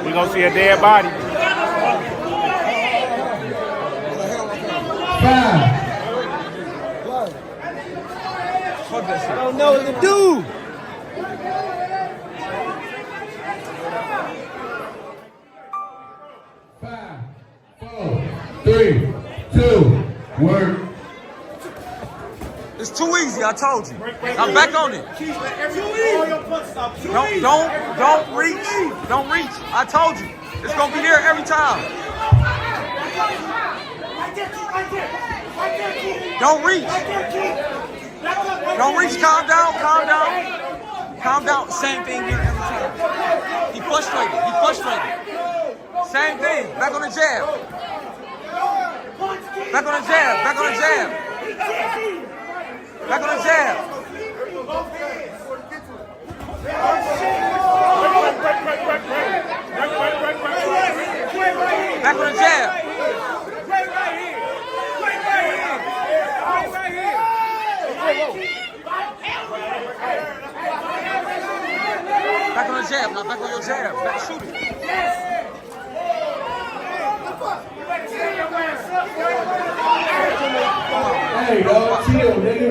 We gonna see a dead body. 5. I don't know what to do. 5, 4, 3, 2, work. It's too easy, I told you. I'm back on it. Don't reach. Don't reach. I told you. It's gonna be there every time. Don't reach. Don't reach. Calm down. Calm down. Calm down. Same thing here every time. He frustrated. He frustrated. Same thing. Back on the jab. Back on the jab. Back on the jab. Back on the jab. Back on the jab. Back on the jab, now back on your jab. Back shoot it. Hey, dog, chill, nigga.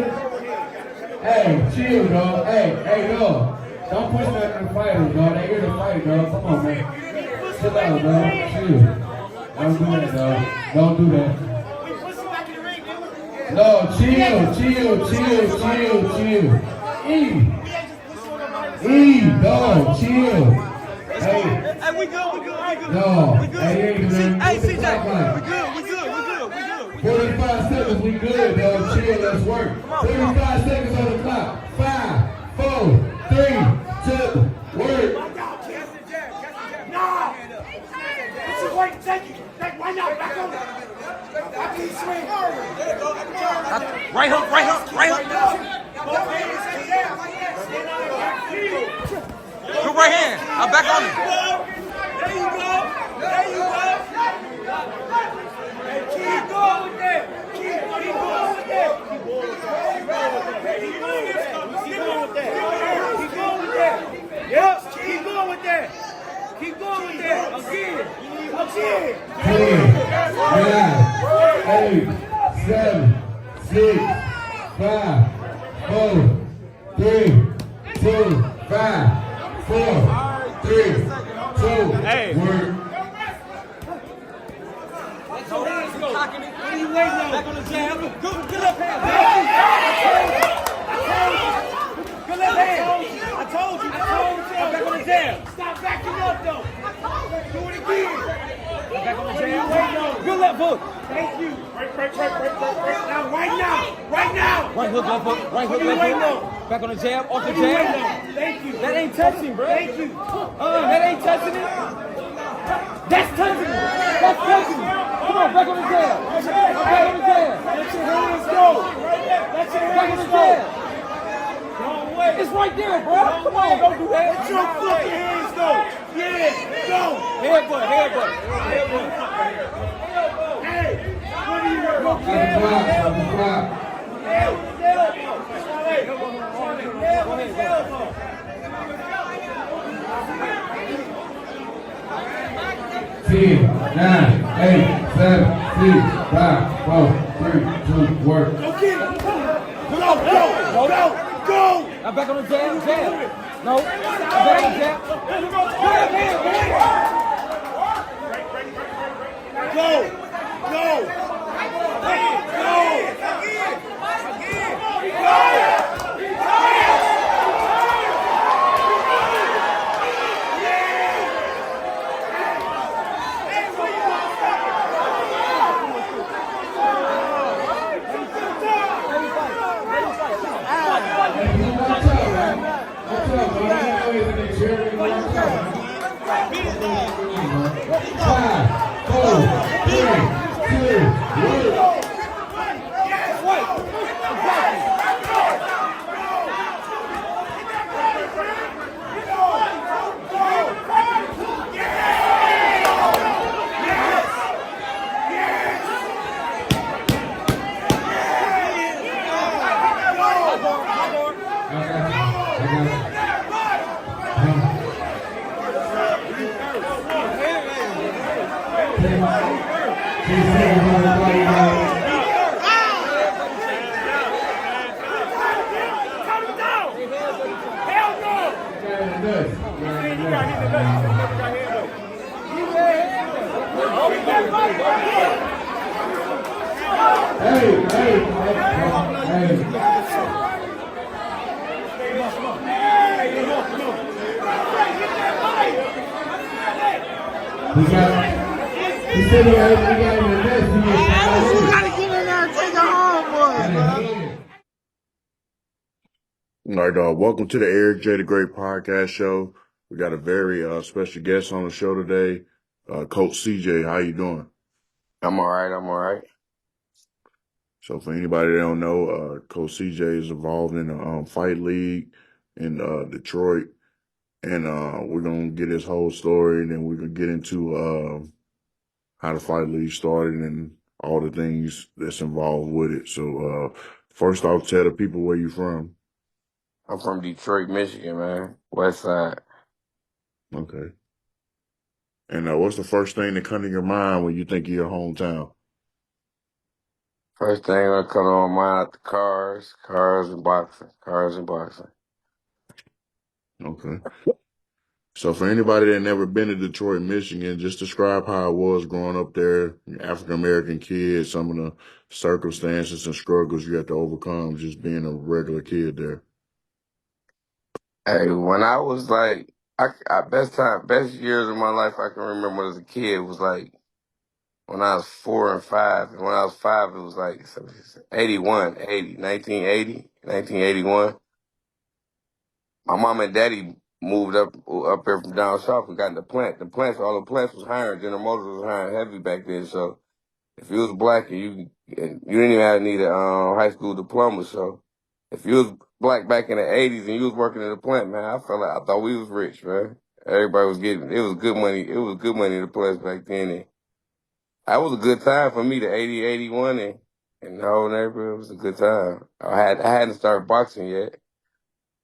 Hey, chill, dog. Hey, dog. Don't push nothing in the fighters, dog. They here to fight, dog. Come on, man. Chill out, dog. Chill. Don't do that, dog. Don't do that. No, chill. Dog, chill. Hey, we good. No. We good. Hey, Hey, CJ, we we good. 45 seconds, we good, dog. Chill, let's work. 35 seconds on the clock. 5, 4, 3, 2, work. Nah! This is wait, take it. Why not? Back on it. I keep swinging. Right hook. Good right hand. I'm back on it. There you go. Keep going with that. Keep going with that. Yep, keep going with that. Again. 10, 9, 8, 7, 6, 5, 4, 3, 2, 5, 4, 3, 2, Hey. work. What are you waiting on? Back on the jab. Good left hand. Good left hand. I told you. Back on the jab. Stop backing up though. Do it again. Back on the jab. Good left hook. Thank you. Break. Now, right now. Right hook, left hook. What are you waiting on? Back on the jab, off the What are you waiting jab. on? Thank you. That ain't touching, bro. Thank you. That ain't touching it. That's touching it. That's touching it. Come on, back on the jab. Back on the jab. Let your hands go. Back on the jab. Wrong way. It's right there, bro. Come on, don't do that. Let your fucking hands go. Yeah, go. Headbutt. Hey, what are you working on? On the clock. 10, 9, 8, 7, 6, 5, 4, 3, 2, work. Go get it. Go. I'm back on the jab. No. I'm back on the jab. Go. He said he got him the best. You gotta get in there and take it home, boy. All right, welcome to the Eric J. the Great podcast show. We got a very special guest on the show today, Coach CJ. How you doing? I'm all right. So for anybody that don't know, Coach CJ is involved in the fight league in Detroit, and we're gonna get his whole story, and then we're gonna get into how the fight league started and all the things that's involved with it. So first off, tell the people where you from. I'm from Detroit, Michigan, man. West Side. Okay. And what's the first thing that comes to your mind when you think of your hometown? First thing that come to my mind, the cars and boxing. Okay. So for anybody that never been to Detroit, Michigan, just describe how it was growing up there, African-American kid, some of the circumstances and struggles you had to overcome just being a regular kid there. Hey, when I was like, best years of my life I can remember as a kid was like when I was 4 and 5. And when I was 5, it was like 1981. My mom and daddy moved up here from down south and got in the plant. All the plants was hiring. General Motors was hiring heavy back then. So if you was black and you didn't even have to need a high school diploma. So if you was black back in the 80s and you was working in the plant, man, I thought we was rich, man. Everybody was it was good money. It was good money in the plants back then. And that was a good time for me, the 80, 81 and the whole neighborhood. It was a good time. I hadn't started boxing yet,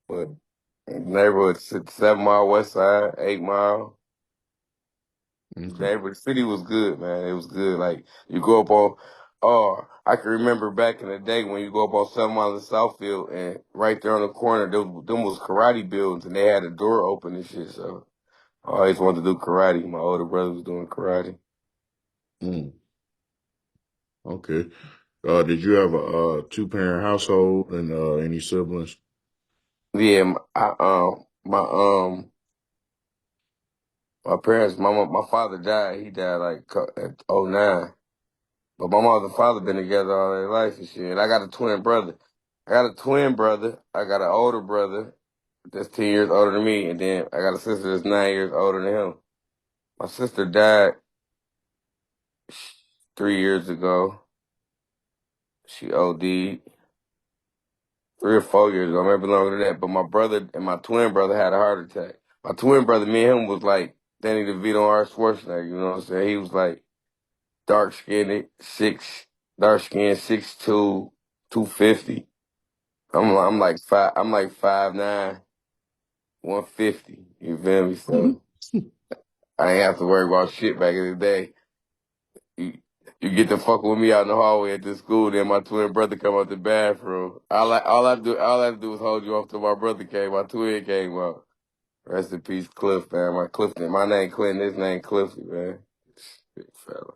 but neighborhood, 7 Mile West Side, 8 Mile. Okay. Neighborhood, the city was good, man. It was good. Like, you go up on, I can remember back in the day when you go up on 7 Mile in Southfield and right there on the corner, them was karate buildings and they had a door open and shit. So I always wanted to do karate. My older brother was doing karate. Mm. Okay. Did you have a two-parent household and any siblings? Yeah, my parents, my father died. He died like at '09. But my mother and father been together all their life and shit. And I got a twin brother. I got an older brother that's 10 years older than me. And then I got a sister that's 9 years older than him. My sister died 3 years ago. She OD'd 3 or 4 years ago, maybe longer than that. But my brother and my twin brother had a heart attack. My twin brother, me and him was like Danny DeVito and Art Schwarzenegger, you know what I'm saying? He was like dark skinned, 6'2", 250. I'm like 5'9", 150. You feel me? So I ain't have to worry about shit back in the day. You, you get to fuck with me out in the hallway at the school, then my twin brother come out the bathroom. All I have to do is hold you off till my brother came, my twin came out. Rest in peace, Cliff, man. My name Clinton, his name Cliffy, man. Big fella.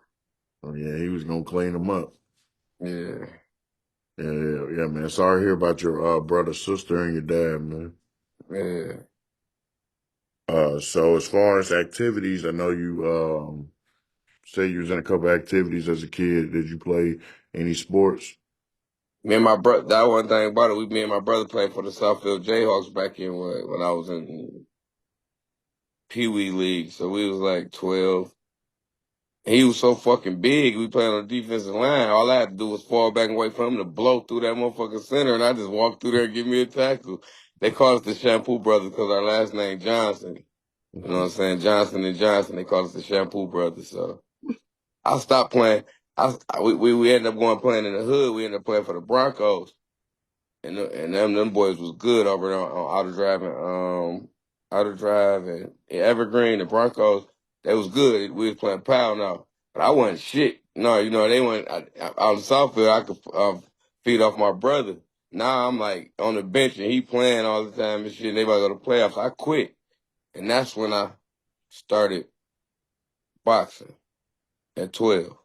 Oh yeah, he was gonna clean them up. Yeah. Yeah, man. Sorry to hear about your brother, sister, and your dad, man. Yeah. So as far as activities, I know you say you was in a couple of activities as a kid. Did you play any sports? Me and my brother, that one thing about it, me and my brother played for the Southfield Jayhawks back in when I was in Pee Wee League. So we was like 12. He was so fucking big, we playing on the defensive line. All I had to do was fall back and wait for him to blow through that motherfucking center, and I just walked through there and give me a tackle. They call us the Shampoo Brothers because our last name Johnson. You know what I'm saying? Johnson and Johnson, they call us the Shampoo Brothers. So I stopped playing. We ended up going playing in the hood. We ended up playing for the Broncos. and them boys was good over there on Auto Drive and Evergreen, the Broncos. They was good. We was playing pound now, but I wasn't shit. No, they went out on the Southfield. I could feed off my brother. Now I'm like on the bench and he playing all the time and shit. And they about to go to playoffs. I quit, and that's when I started boxing at 12.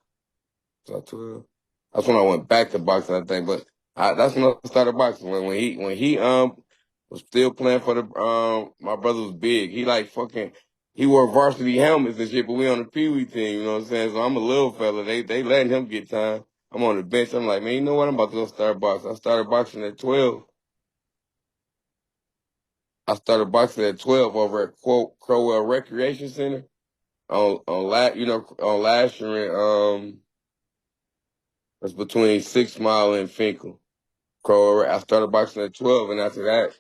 Was I 12? That's when I went back to boxing, I think. But that's when I started boxing. When he was still playing for the my brother was big. He like fucking he wore varsity helmets and shit, but we on the Pee Wee team, you know what I'm saying? So I'm a little fella. They letting him get time. I'm on the bench. I'm like, man, you know what? I'm about to go start boxing. I started boxing at 12. I started boxing at 12 over at Crowell Recreation Center on Lasher and it's between 6 Mile and Finkel. I started boxing at 12, and after that,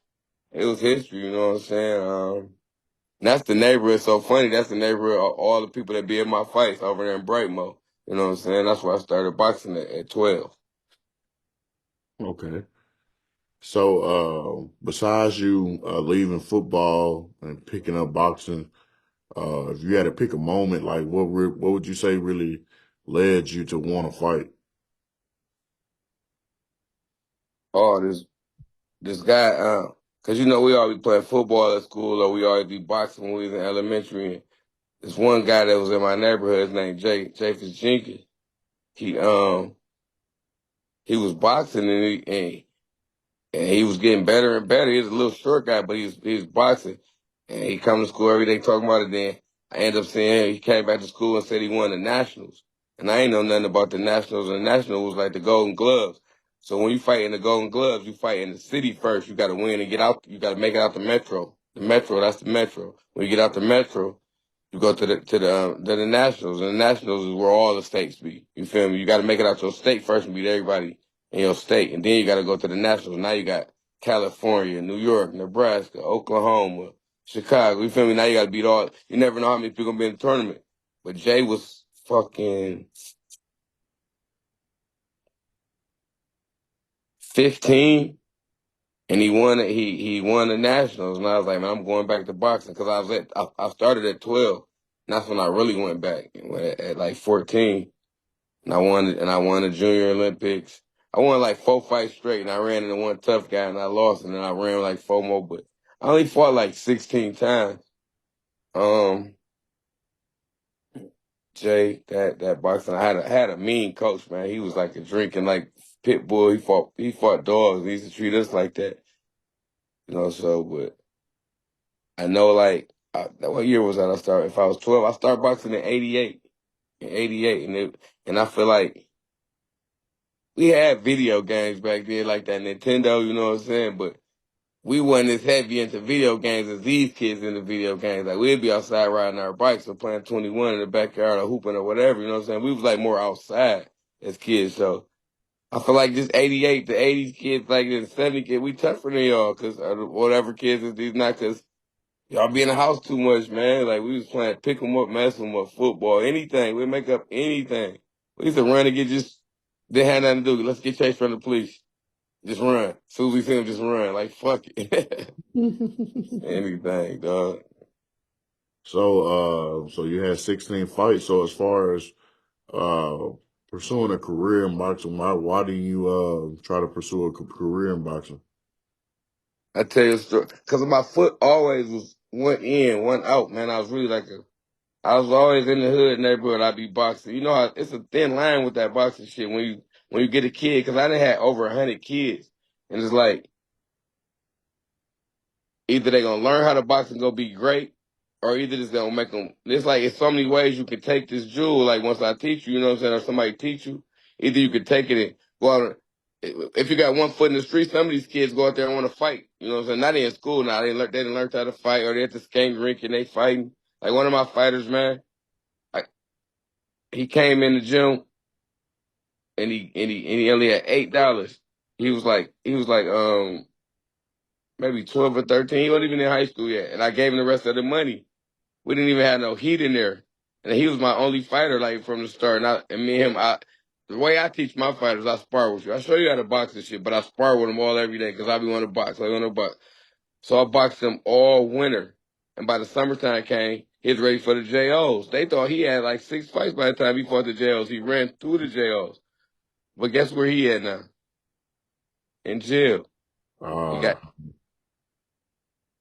it was history, you know what I'm saying? And that's the neighborhood. So funny, that's the neighborhood of all the people that be in my fights over there in Brightmo. You know what I'm saying? That's why I started boxing at 12. Okay. So, besides you leaving football and picking up boxing, if you had to pick a moment, like what would you say really led you to want to fight? Oh, this guy, cause we always playing football at school or we always be boxing when we was in elementary. And this one guy that was in my neighborhood, his name Jay Jenkins. He he was boxing and he was getting better and better. He was a little short guy, but he was boxing. And he come to school every day talking about it. Then I ended up seeing him. He came back to school and said he won the Nationals. And I ain't know nothing about the Nationals. And the Nationals was like the Golden Gloves. So when you fight in the Golden Gloves, you fight in the city first. You got to win and get out. You got to make it out the Metro. The Metro, that's the Metro. When you get out the Metro, you go to the Nationals. And the Nationals is where all the states be. You feel me? You got to make it out your state first and beat everybody in your state, and then you got to go to the Nationals. Now you got California, New York, Nebraska, Oklahoma, Chicago. You feel me? Now you got to beat all. You never know how many people gonna be in the tournament. But Jay was fucking 15, and he won it. He won the Nationals, and I was like, man, I'm going back to boxing because I started at 12, and that's when I really went back at like 14. And I won the Junior Olympics. I won like 4 fights straight, and I ran into one tough guy, and I lost, and then I ran like 4 more. But I only fought like 16 times. Um, Jay, that boxing, I had a mean coach, man. He was like a drinking like pit bull. He fought dogs. He used to treat us like that, So, but I know like what year was that? I started. If I was 12, I started boxing in '88. In '88, and I feel like we had video games back then, like that Nintendo, you know what I'm saying? But we wasn't as heavy into video games as these kids into video games. Like we'd be outside riding our bikes or playing 21 in the backyard or hooping or whatever, you know what I'm saying? We was like more outside as kids. So I feel like this 88 to 80s kids, like the 70 kids, we tougher than y'all because whatever kids is these not because y'all be in the house too much, man. Like we was playing pick 'em up, mess 'em up, football, anything. We make up anything. We used to run and didn't have nothing to do. Let's get chased from the police. Just run. As soon as we see him, just run. Like, fuck it. Anything, dog. So you had 16 fights. So as far as uh, pursuing a career in boxing, why didn't you try to pursue a career in boxing? I tell you a story. Because my foot always was one in, one out, man. I was always in the hood neighborhood. I'd be boxing. You know how it's a thin line with that boxing shit when you get a kid. Because I done had over 100 kids. And it's like, either they gonna learn how to box and go be great, or either it's gonna make them. It's so many ways you can take this jewel. Like once I teach you, you know what I'm saying, or somebody teach you, either you could take it and go out. If you got one foot in the street, some of these kids go out there and want to fight. You know what I'm saying? Not in school now. They didn't learn how to fight, or they at the skate rink and they fighting. Like one of my fighters, man, I, he came in the gym and he only had $8. He was like maybe 12 or 13. He wasn't even in high school yet. And I gave him the rest of the money. We didn't even have no heat in there. And he was my only fighter, like, from the start. And me and him, The way I teach my fighters, I spar with you. I show you how to box and shit, but I spar with them all every day because I be wanting to box. I want to box. So I boxed him all winter. And by the summertime came, he was ready for the JOs. They thought he had like 6 fights by the time he fought the JOs. He ran through the JOs. But guess where he at now? In jail. He Uh, got,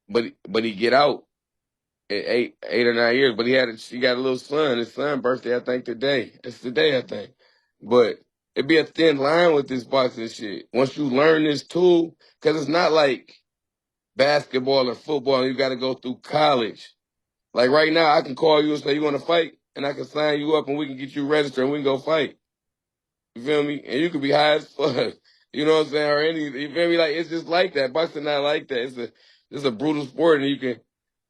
but he get out in 8 or 9 years. But he got a little son. His son birthday, I think today. It's today, I think. But it be a thin line with this boxing shit. Once you learn this tool, because it's not like basketball or football, and you got to go through college. Like right now, I can call you and say you want to fight, and I can sign you up, and we can get you registered, and we can go fight. You feel me? And you could be high as fuck. You know what I'm saying? Or you feel me? Like it's just like that. Boxing not like that. It's a brutal sport, and you can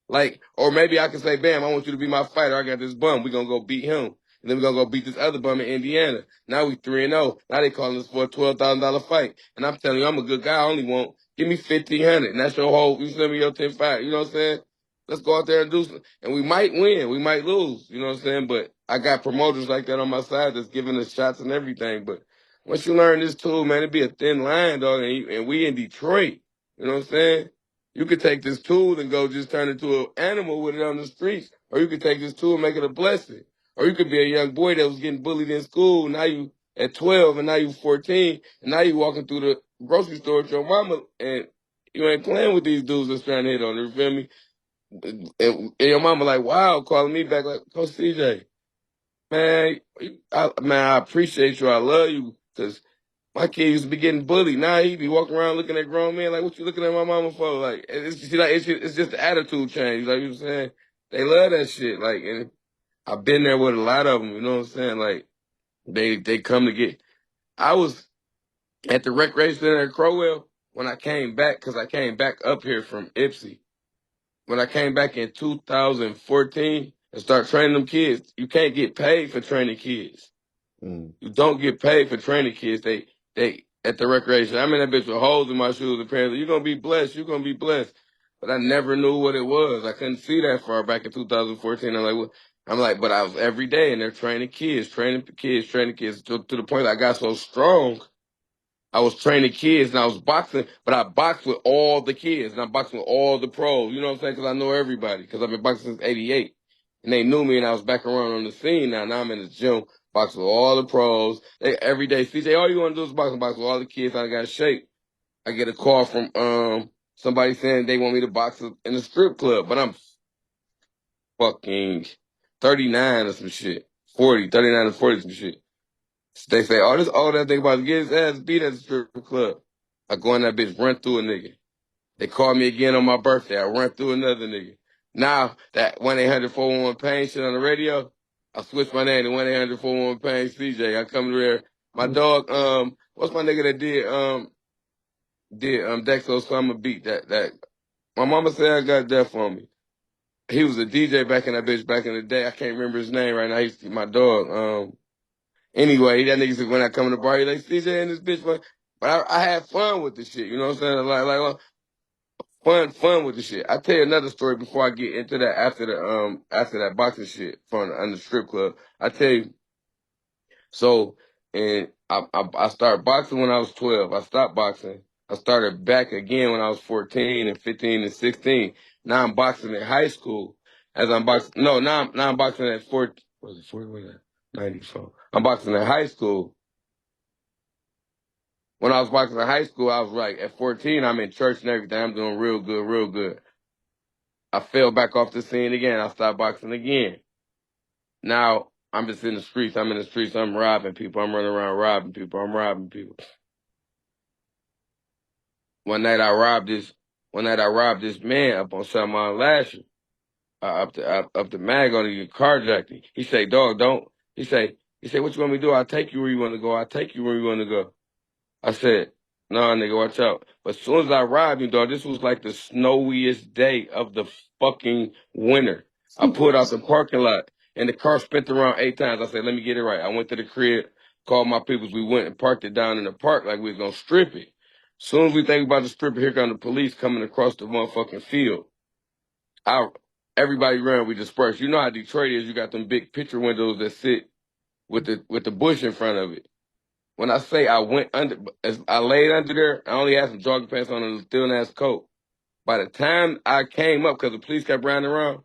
like, or maybe I can say, bam, I want you to be my fighter. I got this bum. We're going to go beat him. And then we're going to go beat this other bum in Indiana. Now we 3-0. Now they calling us for a $12,000 fight. And I'm telling you, I'm a good guy. I only want, give me 1,500. And that's your whole, you send me your 10-5. You know what I'm saying? Let's go out there and do something. And we might win. We might lose. You know what I'm saying? But I got promoters like that on my side that's giving us shots and everything. But once you learn this tool, man, it'd be a thin line, dog. And we in Detroit. You know what I'm saying? You could take this tool and go just turn it into an animal with it on the streets. Or you could take this tool and make it a blessing. Or you could be a young boy that was getting bullied in school. Now you at 12 and now you 14. And now you walking through the grocery store with your mama and you ain't playing with these dudes that's trying to hit on her. You feel me? And your mama like, wow, calling me back like, Coach CJ, man, I appreciate you. I love you. Because my kid used to be getting bullied. Now he be walking around looking at grown men like, what you looking at my mama for? Like, it's just the attitude change. Like you were saying, they love that shit. Like, and I've been there with a lot of them. You know what I'm saying? Like, they come to get. I was at the recreation center in Crowell when I came back because I came back up here from Ipsy. When I came back in 2014 and start training them kids, you can't get paid for training kids. mm. You don't get paid for training kids. They at the recreation. I'm in that bitch with holes in my shoes. Apparently, you're gonna be blessed. You're gonna be blessed. But I never knew what it was. I couldn't see that far back in 2014. I'm like, what? I'm like, but I was every day and they're training kids, training kids to the point that I got so strong. I was training kids and I was boxing, but I boxed with all the kids and I'm boxing with all the pros. You know what I'm saying? Because I know everybody. Because I've been boxing since '88, and they knew me and I was back around on the scene. Now I'm in the gym boxing with all the pros. Every day, CJ, all you want to do is box with all the kids. I got shape. I get a call from somebody saying they want me to box in a strip club, but I'm fucking 39 or some shit, 39 or 40 some shit. They say, oh, this old ass nigga about to get his ass beat at the strip club. I go in that bitch, run through a nigga. They call me again on my birthday. I run through another nigga. Now, that 1-800-411 pain shit on the radio, I switched my name to 1-800-411 pain CJ. I come to there. My dog, what's my nigga that did Dexo Summer beat that my mama said I got death on me. He was a DJ back in that bitch back in the day. I can't remember his name right now. He's my dog. Anyway, that nigga said when I come to the bar, he like, CJ and this bitch, but I had fun with the shit. You know what I'm saying? Fun with the shit. I'll tell you another story before I get into that after that boxing shit from the strip club. I tell you, so and I started boxing when I was 12. I stopped boxing. I started back again when I was 14 and 15 and 16. Now I'm boxing in high school. As I'm boxing, no, now I'm boxing at 40. Was it 40? Was that 94? I'm boxing in high school. When I was boxing in high school, I was like, at 14, I'm in church and everything. I'm doing real good, real good. I fell back off the scene again. I stopped boxing again. Now, I'm just in the streets. I'm in the streets. I'm robbing people. I'm running around robbing people. I'm robbing people. One night I robbed this man up on South Mount Lasher. Up the mag on the carjacking. He say, dog, don't. He say, what you want me to do? I'll take you where you want to go. I'll take you where you want to go. I said, nah, nigga, watch out. But as soon as I robbed him, dog, this was like the snowiest day of the fucking winter. I pulled out the parking lot, and the car spent around 8 times. I said, let me get it right. I went to the crib, called my peoples. We went and parked it down in the park like we was going to strip it. As soon as we think about the strip it, here come the police coming across the motherfucking field. Everybody ran, we dispersed. You know how Detroit is. You got them big picture windows that sit with the bush in front of it. When I say I went under, as I laid under there, I only had some jogging pants on and a thin ass coat. By the time I came up, because the police kept running around,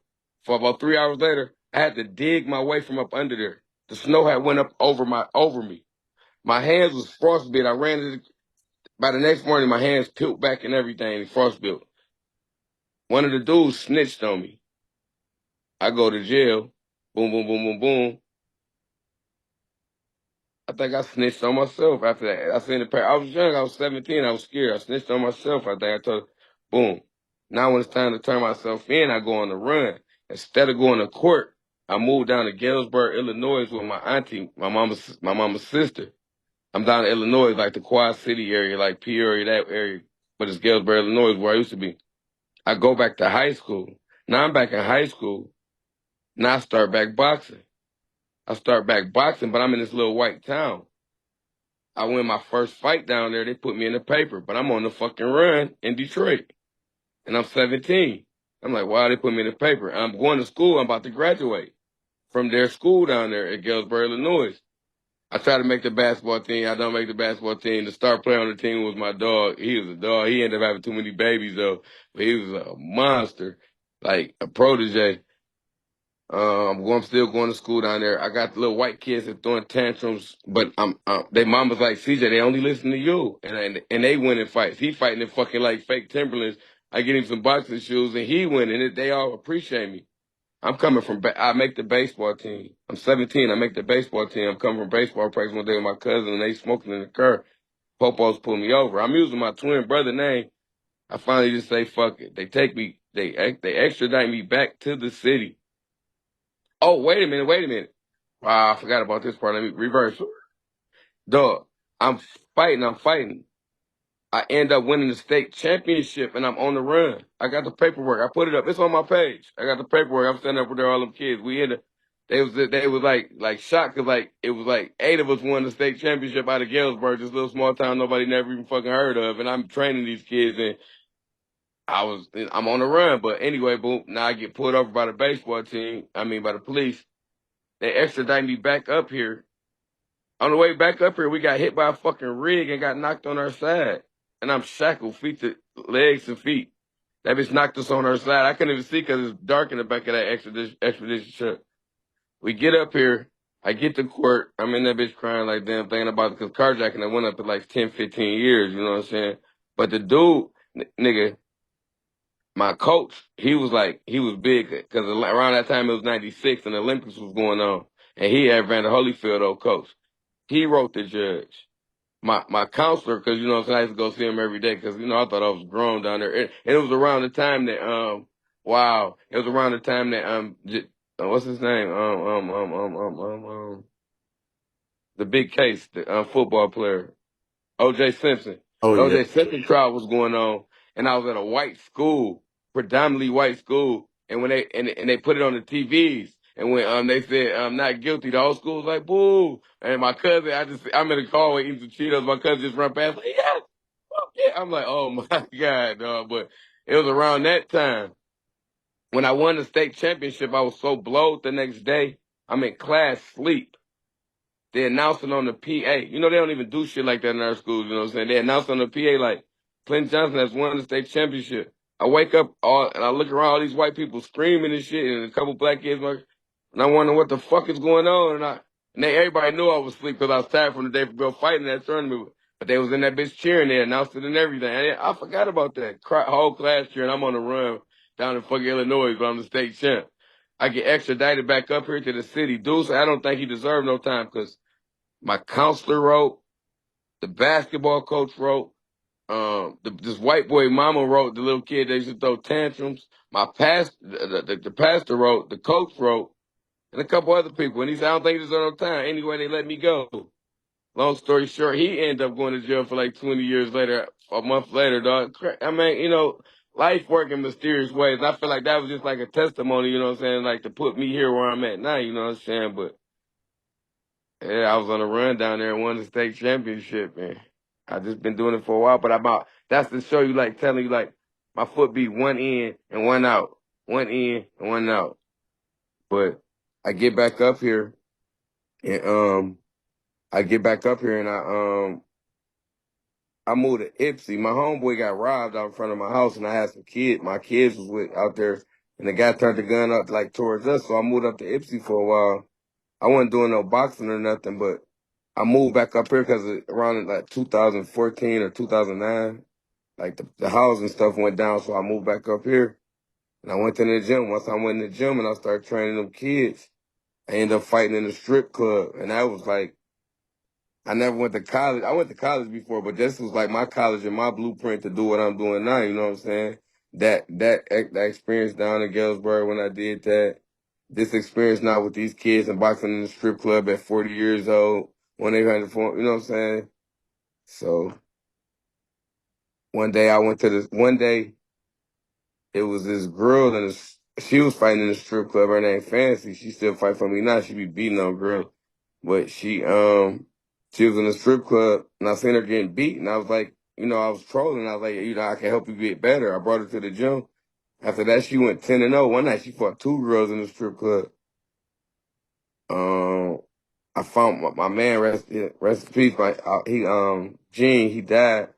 for about 3 hours later, I had to dig my way from up under there. The snow had went up over me. My hands was frostbit. I ran into by the next morning, my hands peeled back and everything, frostbit. One of the dudes snitched on me. I go to jail. Boom, boom, boom, boom, boom. I think I snitched on myself after that. I seen the paper. I was young. I was 17. I was scared. I snitched on myself. I think I told, boom. Now when it's time to turn myself in, I go on the run. Instead of going to court, I moved down to Galesburg, Illinois with my auntie, my mama's sister. I'm down in Illinois, like the Quad City area, like Peoria, that area. But it's Galesburg, Illinois, where I used to be. I go back to high school. Now I'm back in high school. Now I start back boxing. I start back boxing, but I'm in this little white town. I win my first fight down there. They put me in the paper, but I'm on the fucking run in Detroit. And I'm 17. I'm like, wow, they put me in the paper. I'm going to school. I'm about to graduate from their school down there at Galesburg, Illinois. I try to make the basketball team. I don't make the basketball team. The star player on the team was my dog. He was a dog. He ended up having too many babies, though. But he was a monster, like a protege. I'm still going to school down there. I got the little white kids that throwing tantrums, but they mama's like, CJ, they only listen to you. And they win in fights. He fighting in fucking like fake Timberlands. I get him some boxing shoes and he winning it. They all appreciate me. I'm coming from, I make the baseball team. I'm 17. I make the baseball team. I'm coming from baseball practice one day with my cousin and they smoking in the car. Popos pulled me over. I'm using my twin brother name. I finally just say, fuck it. They take me, they extradite me back to the city. Oh, wait a minute. I forgot about this part. Let me reverse. Dog, I'm fighting. I end up winning the state championship and I'm on the run. I got the paperwork. I put it up. It's on my page. I got the paperwork. I'm standing up with all them kids. They was like shocked because like it was like 8 of us won the state championship out of Galesburg, this little small town nobody never even fucking heard of. And I'm training these kids and I'm on the run. But anyway, boom, now I get pulled over by the baseball team. I mean by the police. They extradite me back up here. On the way back up here, we got hit by a fucking rig and got knocked on our side. And I'm shackled, legs and feet. That bitch knocked us on our side. I couldn't even see because it's dark in the back of that expedition truck. We get up here. I get to court. I'm in that bitch crying like damn, thinking about it because carjacking that went up to like 10, 15 years. You know what I'm saying? But the dude, nigga, my coach, he was big because around that time it was 96 and the Olympics was going on. And he had Vander Holyfield, old coach. He wrote the judge. My counselor, because, you know what I'm saying, I used to go see him every day because, you know, I thought I was grown down there. And it was around the time that, it was around the time that, what's his name? The big case, the football player. O.J. Simpson. Oh The yeah. O.J. Simpson trial was going on, and I was at a white school, predominantly white school, and when they put it on the TVs, and when they said not guilty, the whole school was like boo. And my cousin, I'm in the car with eating some Cheetos. My cousin just run past, like yes, fuck yeah. I'm like, oh my god, dog. But it was around that time when I won the state championship. I was so blowed the next day. I'm in class sleep. They announcing on the PA. You know, they don't even do shit like that in our schools, you know what I'm saying? They announce on the PA like, Clinton Johnson has won the state championship. I wake up and I look around, all these white people screaming and shit, and a couple black kids, and I wonder what the fuck is going on. And everybody knew I was asleep because I was tired from the day before fighting that tournament. But they was in that bitch cheering. They announced it and everything. And I forgot about that. Whole class cheering. I'm on the run down in fucking Illinois, but I'm the state champ. I get extradited back up here to the city. Dude, I don't think he deserved no time because my counselor wrote, the basketball coach wrote, this white boy mama wrote, the little kid that used to throw tantrums. My the pastor wrote, the coach wrote, and a couple other people. And he said, I don't think he deserved no time. Anyway, they let me go. Long story short, he ended up going to jail for like 20 years later, a month later, dog. I mean, you know, life work in mysterious ways. And I feel like that was just like a testimony, you know what I'm saying? Like to put me here where I'm at now, you know what I'm saying? But yeah, I was on a run down there and won the state championship, man. I just been doing it for a while, but that's to show you, like, telling you, like, my foot be one in and one out, one in and one out. But I get back up here and I get back up here and I moved to Ipsy. My homeboy got robbed out in front of my house, and I had some kids. My kids was out there, and the guy turned the gun up like towards us. So I moved up to Ipsy for a while. I wasn't doing no boxing or nothing, but I moved back up here because around like 2014 or 2009, like the housing stuff went down. So I moved back up here, and I went to the gym. Once I went in the gym and I started training them kids, I ended up fighting in the strip club, and that was like. I never went to college. I went to college before, but this was like my college and my blueprint to do what I'm doing now. You know what I'm saying? That experience down in Galesburg when I did that. This experience now with these kids and boxing in the strip club at 40 years old, 1-800-4, you know what I'm saying? So one day I went to this. One day it was this girl and she was fighting in the strip club. Her name Fancy. She still fight for me now. She be beating on girls. But she was in a strip club and I seen her getting beat and I was like, I was trolling. I was like, I can help you get better. I brought her to the gym. After that, she went 10-0. One night she fought two girls in the strip club. Um, I found my man, rest in peace. Gene, he died.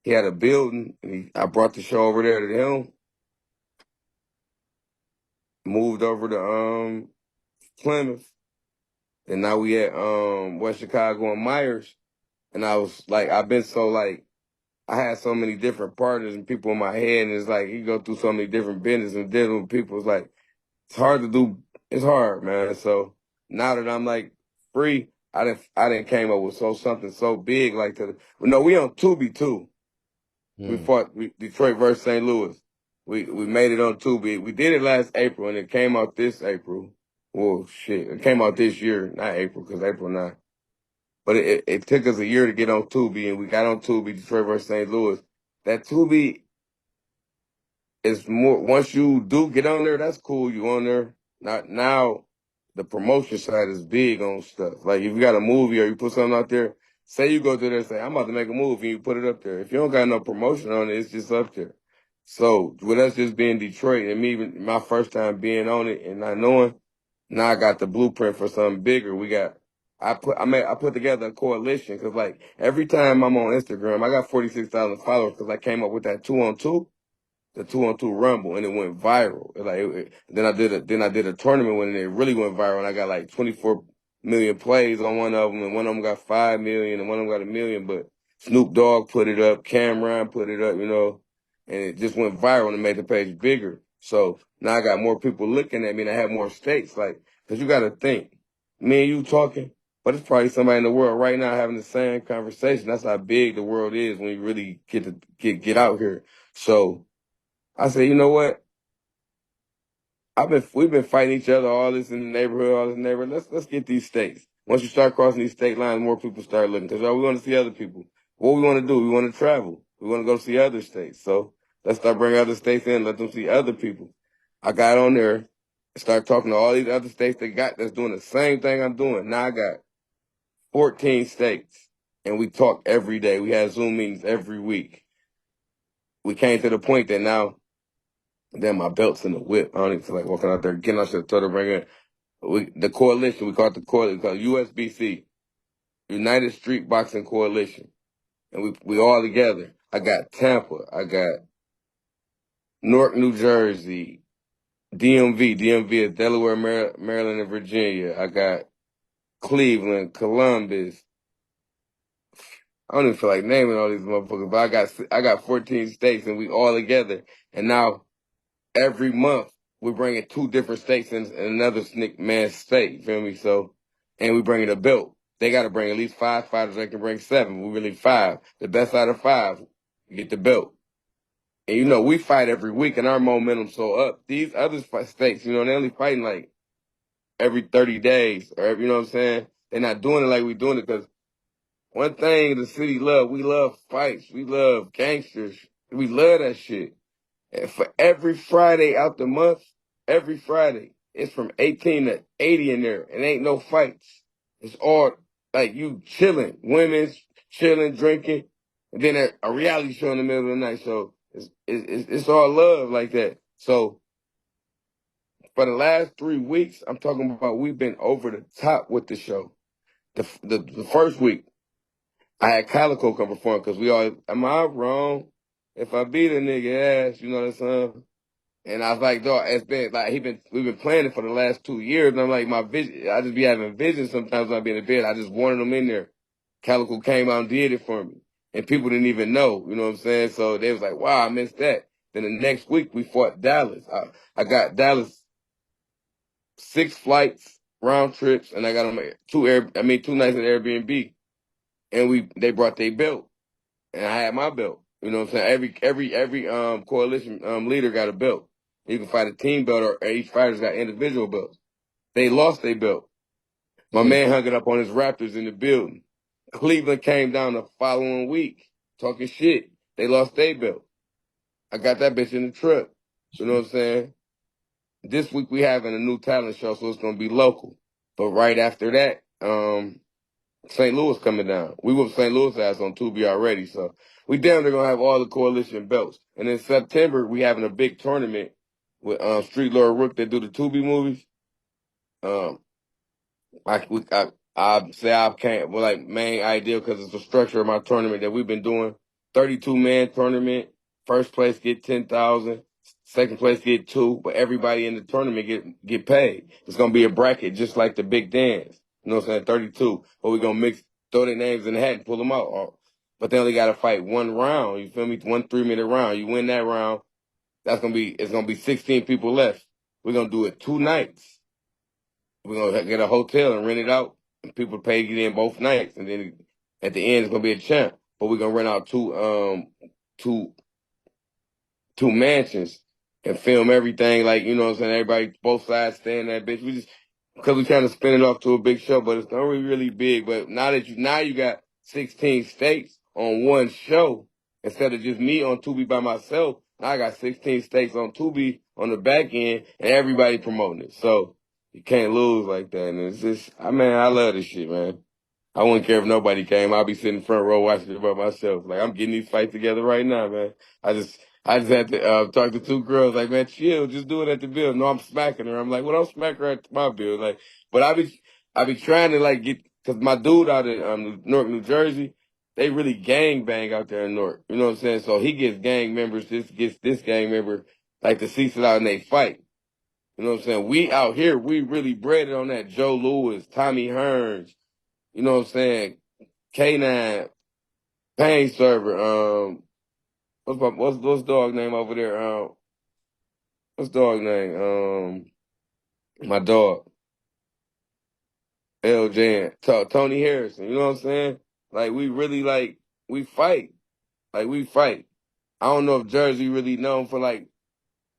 He had a building and I brought the show over there to him. Moved over to, Plymouth. And now we at, West Chicago and Myers. And I was like, I've been so like, I had so many different partners and people in my head, and it's like you go through so many different business and dealing with people. It's like it's hard to do. It's hard, man. So now that I'm like free, I didn't came up with something so big like to. Well, no, we on Tubi too. We fought Detroit versus St. Louis. We made it on Tubi. We did it last April, and it came out this April. Well, shit, it came out this year, not April, because April 9. But it took us a year to get on Tubi, and we got on Tubi, Detroit versus St. Louis. That Tubi is more, once you do get on there, that's cool. You on there. Not now, the promotion side is big on stuff. Like if you got a movie or you put something out there, say you go to there and say, I'm about to make a movie, and you put it up there. If you don't got no promotion on it, it's just up there. So with us just being Detroit and me, my first time being on it and not knowing, now I got the blueprint for something bigger. I put together a coalition because like every time I'm on Instagram, I got 46,000 followers because I came up with that 2-on-2, the 2-on-2 rumble, and it went viral. Then I did a tournament when it really went viral, and I got like 24 million plays on one of them, and one of them got 5 million, and one of them got 1 million. But Snoop Dogg put it up, Cameron put it up, and it just went viral and it made the page bigger. So now I got more people looking at me, and I have more states, like, because you got to think, me and you talking. But it's probably somebody in the world right now having the same conversation. That's how big the world is when you really get out here. So I said, you know what? We've been fighting each other, all this in the neighborhood, all this in the neighborhood. Let's get these states. Once you start crossing these state lines, more people start looking. Because we want to see other people. What we want to do? We want to travel. We want to go see other states. So let's start bringing other states in. Let them see other people. I got on there and start talking to all these other states that's doing the same thing I'm doing. Now I got 14 states, and we talk every day. We have Zoom meetings every week. We came to the point that now. Then my belt's in the whip. I don't even feel like walking out there getting out to the ring. The coalition, we call it the coalition, we call it USBC, United Street Boxing Coalition. And we all together. I got Tampa. I got Newark, New Jersey, DMV is Delaware, Maryland, and Virginia. I got Cleveland, Columbus. I don't even feel like naming all these motherfuckers, but I got 14 states and we all together. And now every month we're bringing 2 different states in another sneak man state. You feel me? So, and we bringing a belt. They got to bring at least 5 fighters. They can bring 7. We really 5. The best out of 5 get the belt. And we fight every week, and our momentum's so up. These other states, they only fighting like every 30 days, or you know what I'm saying? They're not doing it like we doing it because one thing the city we love fights, we love gangsters, we love that shit. And for every Friday out the month, every Friday, it's from 18 to 80 in there. And ain't no fights. It's all like you chilling, women's chilling, drinking, and then a reality show in the middle of the night. So it's all love like that. So for the last 3 weeks, I'm talking about we've been over the top with the show. The first week, I had Calico come perform because we all, am I wrong? If I beat a nigga ass, you know what I'm saying? And I was like, dog, it's been like we've been planning for the last 2 years. And I'm like, my vision, I just be having visions sometimes when I be in the bed. I just wanted them in there. Calico came out and did it for me. And people didn't even know, you know what I'm saying? So they was like, wow, I missed that. Then the next week we fought Dallas. I got Dallas 6 flights, round trips, and I got them 2 nights at Airbnb. And they brought their belt. And I had my belt. You know what I'm saying? Every coalition leader got a belt. You can fight a team belt or each fighter's got individual belts. They lost their belt. My man hung it up on his Raptors in the building. Cleveland came down the following week talking shit. They lost their belt. I got that bitch in the truck. You know what I'm saying? This week we having a new talent show, so it's gonna be local. But right after that, St. Louis coming down. We whooped St. Louis ass on Tubi already, so we damn near gonna have all the coalition belts. And in September, we having a big tournament with Street Lord Rook that do the Tubi movies. Um, I say I can't, well, like, main idea because it's the structure of my tournament that we've been doing. 32-man tournament. First place get 10,000. Second place get 2, but everybody in the tournament get paid. It's gonna be a bracket just like the big dance. You know what I'm saying? 32. But we're gonna throw their names in the hat and pull them out. But they only gotta fight one round. You feel me? 1 3-minute round. You win that round. It's gonna be 16 people left. We're gonna do it 2 nights. We're gonna get a hotel and rent it out, and people pay to get in both nights, and then at the end it's gonna be a champ. But we're gonna rent out two mansions and film everything, like, you know what I'm saying, everybody both sides stay in that bitch. We just because we kind of spin it off to a big show, but it's not really big. But now you got 16 states on one show instead of just me on Tubi by myself. Now I got 16 states on Tubi on the back end and everybody promoting it. So you can't lose like that. And it's just, I love this shit, man. I wouldn't care if nobody came. I'd be sitting front row watching it by myself. Like, I'm getting these fights together right now, man. I just had to talk to 2 girls. Like, man, chill, just do it at the bill. No, I'm smacking her. I'm like, well, don't smack her at my bill. Like, but I be trying to like cause my dude out in Newark, New Jersey, they really gang bang out there in Newark. You know what I'm saying? So he gets gang members. This gets this gang member like to see it out and they fight. You know what I'm saying? We out here, we really bred it on that Joe Louis, Tommy Hearns. You know what I'm saying? K9, Pain Server, what's dog name over there? What's dog name? My dog, LJ, Tony Harrison. You know what I'm saying? Like, we really we fight. Like, we fight. I don't know if Jersey really known for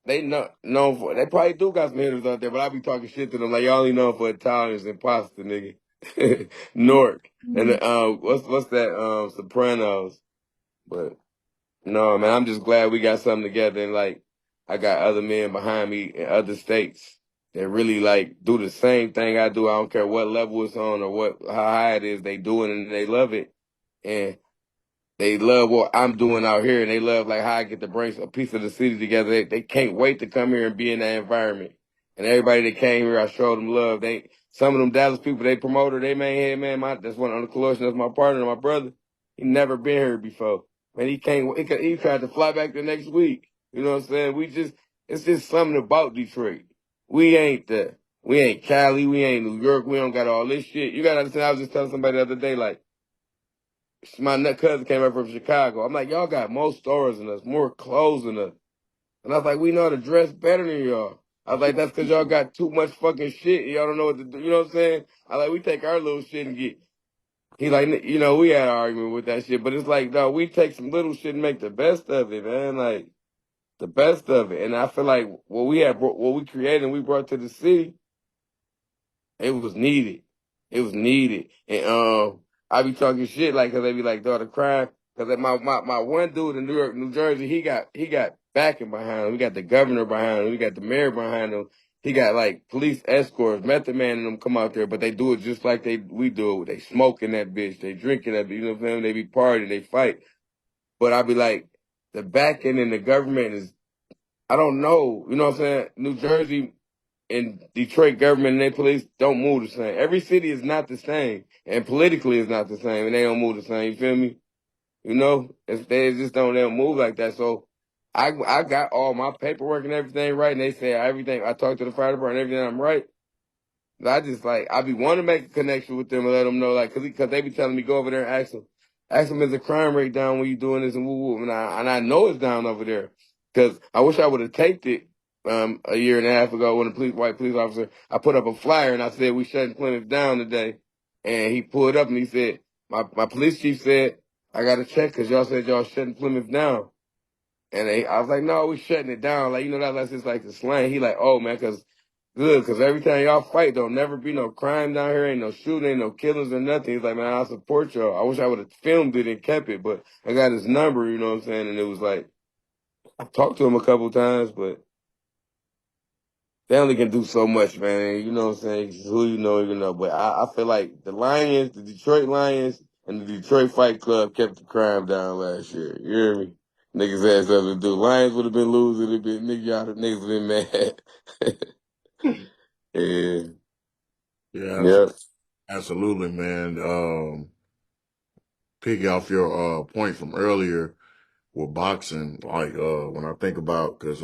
they not known for, they probably do got some hitters out there, but I be talking shit to them like, y'all only known for Italians and pasta, nigga. Newark. And what's that, Sopranos. But no, man, I'm just glad we got something together, and like I got other men behind me in other states that really like do the same thing I do. I don't care what level it's on or how high it is, they do it and they love it. And they love what I'm doing out here, and they love like how I get to bring a piece of the city together. They can't wait to come here and be in that environment. And everybody that came here, I showed them love. Some of them Dallas people, they promoter, they main head man. That's one on the collection. That's my partner, my brother. He never been here before. Man, he came. He tried to fly back the next week. You know what I'm saying? It's just something about Detroit. We ain't Cali. We ain't New York. We don't got all this shit. You gotta understand. I was just telling somebody the other day, like, my cousin came up from Chicago. I'm like, y'all got more stores than us, more clothes than us. And I was like, we know how to dress better than y'all. I was like, that's because y'all got too much fucking shit. Y'all don't know what to do. You know what I'm saying? We take our little shit and get. He like, we had an argument with that shit, but it's like, dog, we take some little shit and make the best of it, man. Like, the best of it. And I feel like what we created and we brought to the city, it was needed. It was needed. And I be talking shit like, cause they be like, daughter crying. Cause my one dude in New York, New Jersey, he got backing behind him. We got the governor behind him. We got the mayor behind him. He got like police escorts, Method Man and them come out there, but they do it just like we do it. They smoking that bitch. They drinking that bitch. You know what I'm saying? They be partying. They fight. But I be like, the backing and the government is, I don't know. You know what I'm saying? New Jersey, and Detroit government and their police don't move the same. Every city is not the same, and politically is not the same, and they don't move the same. You feel me? You know, they just don't move like that. So I got all my paperwork and everything right, and they say everything. I talked to the fire department, everything I'm right. I just like I be wanting to make a connection with them and let them know, like, cause they be telling me go over there and ask them is the crime rate down when you doing this and woo woo, and I know it's down over there, cause I wish I would have taped it a year and a half ago when the white police officer I put up a flyer and I said we shutting Plymouth down today, and he pulled up and he said my police chief said I got to check cause y'all said y'all shutting Plymouth down. And I was like, no, we shutting it down. Like, you know, that's just like the slang. He like, oh, man, cause every time y'all fight, don't never be no crime down here. Ain't no shooting, ain't no killings or nothing. He's like, man, I support y'all. I wish I would have filmed it and kept it, but I got his number, you know what I'm saying? And it was like, I talked to him a couple times, but they only can do so much, man. You know what I'm saying? Who you know. But I feel like the Lions, the Detroit Lions, and the Detroit Fight Club kept the crime down last year. You hear me? Niggas had something to do. Lions would have been losing. It'd been niggas would have been mad. Yeah. Yeah, Yep. absolutely, man. Pick off your point from earlier with boxing, like when I think about, because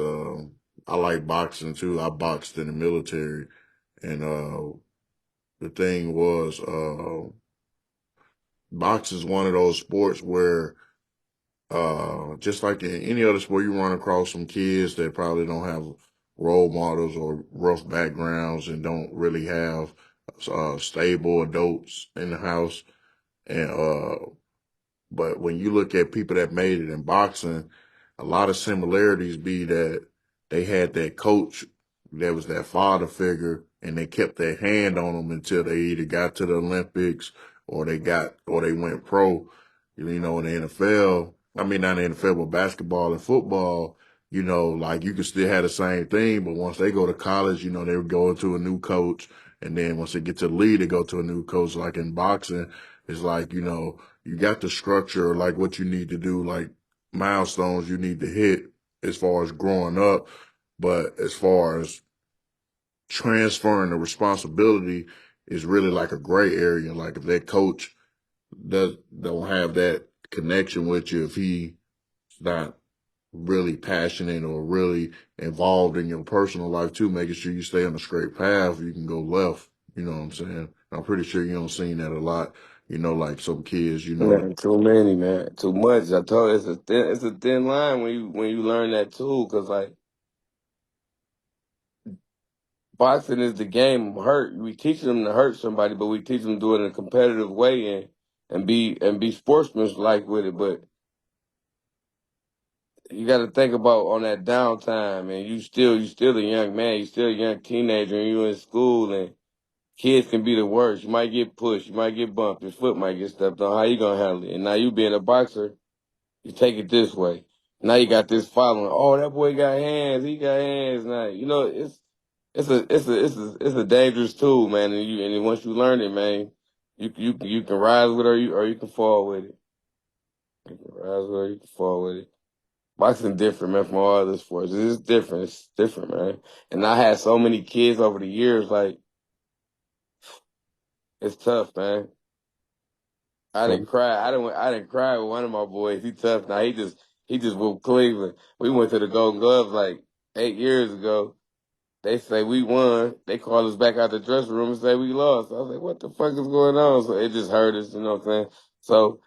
I like boxing too. I boxed in the military, and the thing was, boxing is one of those sports where, just like in any other sport, you run across some kids that probably don't have role models or rough backgrounds and don't really have stable adults in the house, and but when you look at people that made it in boxing, a lot of similarities be that they had that coach that was that father figure, and they kept their hand on them until they either got to the Olympics or they went pro. You know, in the NFL, I mean not in the NFL, but basketball and football, you know, like you can still have the same thing, but once they go to college, you know, they would go into a new coach, and then once they get to the league, they go to a new coach. Like in boxing, it's like, you know, you got the structure, like what you need to do, like milestones you need to hit as far as growing up. But as far as transferring the responsibility is really like a gray area. Like if that coach don't have that connection with you, if he's not really passionate or really involved in your personal life too, making sure you stay on the straight path, you can go left. You know what I'm saying? I'm pretty sure you don't see that a lot. You know, like some kids, you know, Man, too many, man. Too much. I told you it's a thin line when you learn that too, cause like boxing is the game of hurt. We teach them to hurt somebody, but we teach them to do it in a competitive way and be sportsmanlike with it. But you got to think about on that downtime, and you still a young man, you still a young teenager, and you in school, and kids can be the worst. You might get pushed, you might get bumped, your foot might get stepped on. How you gonna handle it? And now you being a boxer, you take it this way. Now you got this following. Oh, that boy got hands. He got hands. Now you know it's a dangerous tool, man. And once you learn it, man, you can rise with it or you can fall with it. You can rise with it or you can fall with it. Boxing different, man, from all other sports. It's different. It's different, man. And I had so many kids over the years, like it's tough, man. I didn't cry. I didn't cry with one of my boys. He tough now. He just whooped Cleveland. We went to the Golden Gloves like 8 years ago. They say we won. They call us back out the dressing room and say we lost. I was like, what the fuck is going on? So it just hurt us, you know what I'm saying? So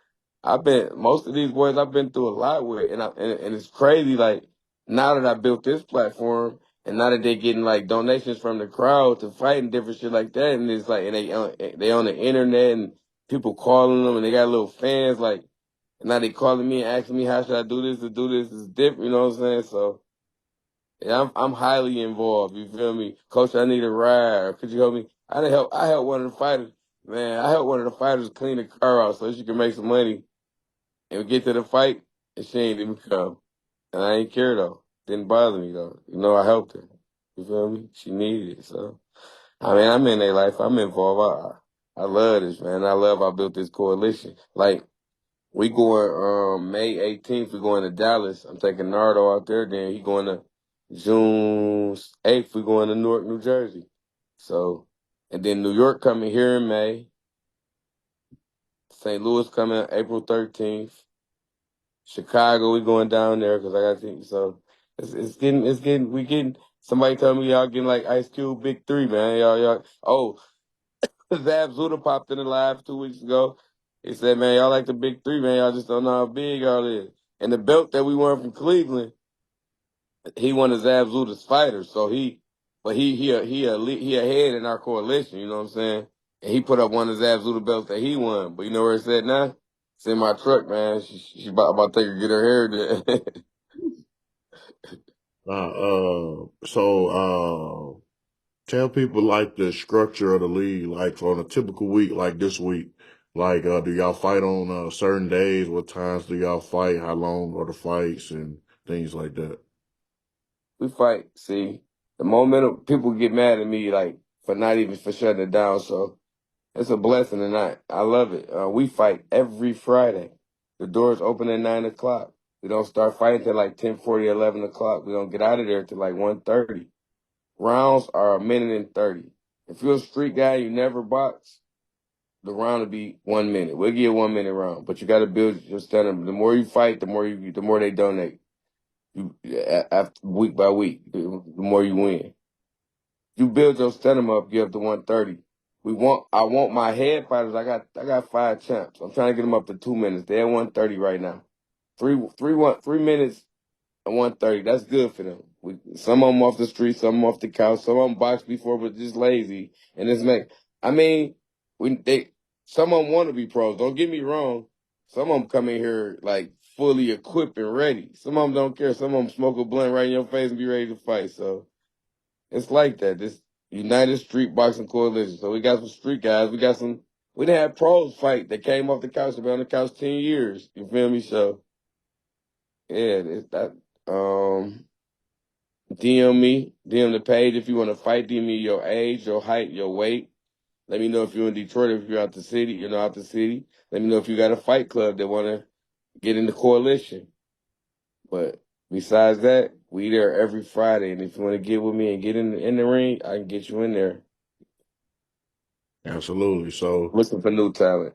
most of these boys I've been through a lot with, and it's crazy. Like now that I built this platform, and now that they getting like donations from the crowd to fight and different shit like that, and it's like, and they on the internet and people calling them, and they got little fans like, and now they calling me and asking me how should I do this to do this. It's different, you know what I'm saying? So. Yeah, I'm highly involved. You feel me, Coach? I need a ride. Or could you help me? I helped one of the fighters. Man, I helped one of the fighters clean the car out so she can make some money and we get to the fight, and she ain't even come. And I ain't care though. Didn't bother me though. You know, I helped her. You feel me? She needed it. So I mean, I'm in their life. I'm involved. I love this, man. I love I built this coalition. Like we going May 18th. We going to Dallas. I'm taking Nardo out there. Then he going to June 8th, we going to Newark, New Jersey. So, and then New York coming here in May. St. Louis coming April 13th. Chicago, we going down there because I got to think. So we getting. Somebody told me y'all getting like Ice Cube Big Three, man. Y'all. Oh, Zab Zuda popped in the live 2 weeks ago. He said, man, y'all like the Big Three, man. Y'all just don't know how big y'all is. And the belt that we won from Cleveland, he won the Zab Zuda's fighter. So he ahead in our coalition. You know what I'm saying? And he put up one of Zab Zuda belts that he won. But you know where it's at now? It's in my truck, man. She about to take her get her hair done. Tell people like the structure of the league, like on a typical week, like this week. Like, do y'all fight on certain days? What times do y'all fight? How long are the fights and things like that? We fight. See, the momentum, people get mad at me like for not even for shutting it down. So it's a blessing tonight. I love it. We fight every Friday. The doors open at 9 o'clock. We don't start fighting till like 10:40, 11 o'clock. We don't get out of there till like 1:30. Rounds are a minute and 30. If you're a street guy, you never box, the round will be 1 minute. We'll give you a 1 minute round, but you got to build your stamina. The more you fight, the more they donate. After week by week, the more you win. You build your stamina up, get up to 130. I want my head fighters. I got 5 champs. I'm trying to get them up to 2 minutes. They're at 130 right now. 3 minutes at 130. That's good for them. Some of them off the street, some of them off the couch, some of them boxed before but just lazy. And I mean, some of them want to be pros. Don't get me wrong. Some of them come in here like fully equipped and ready. Some of them don't care. Some of them smoke a blunt right in your face and be ready to fight. So it's like that. This United Street Boxing Coalition. So we got some street guys. We didn't have pros fight that came off the couch. They've been on the couch 10 years. You feel me? So yeah, it's that. DM the page if you want to fight. DM me your age, your height, your weight. Let me know if you're in Detroit, if you're out the city, out the city. Let me know if you got a fight club that want to get in the coalition. But besides that, we there every Friday. And if you want to get with me and get in the ring, I can get you in there. Absolutely. Looking for new talent.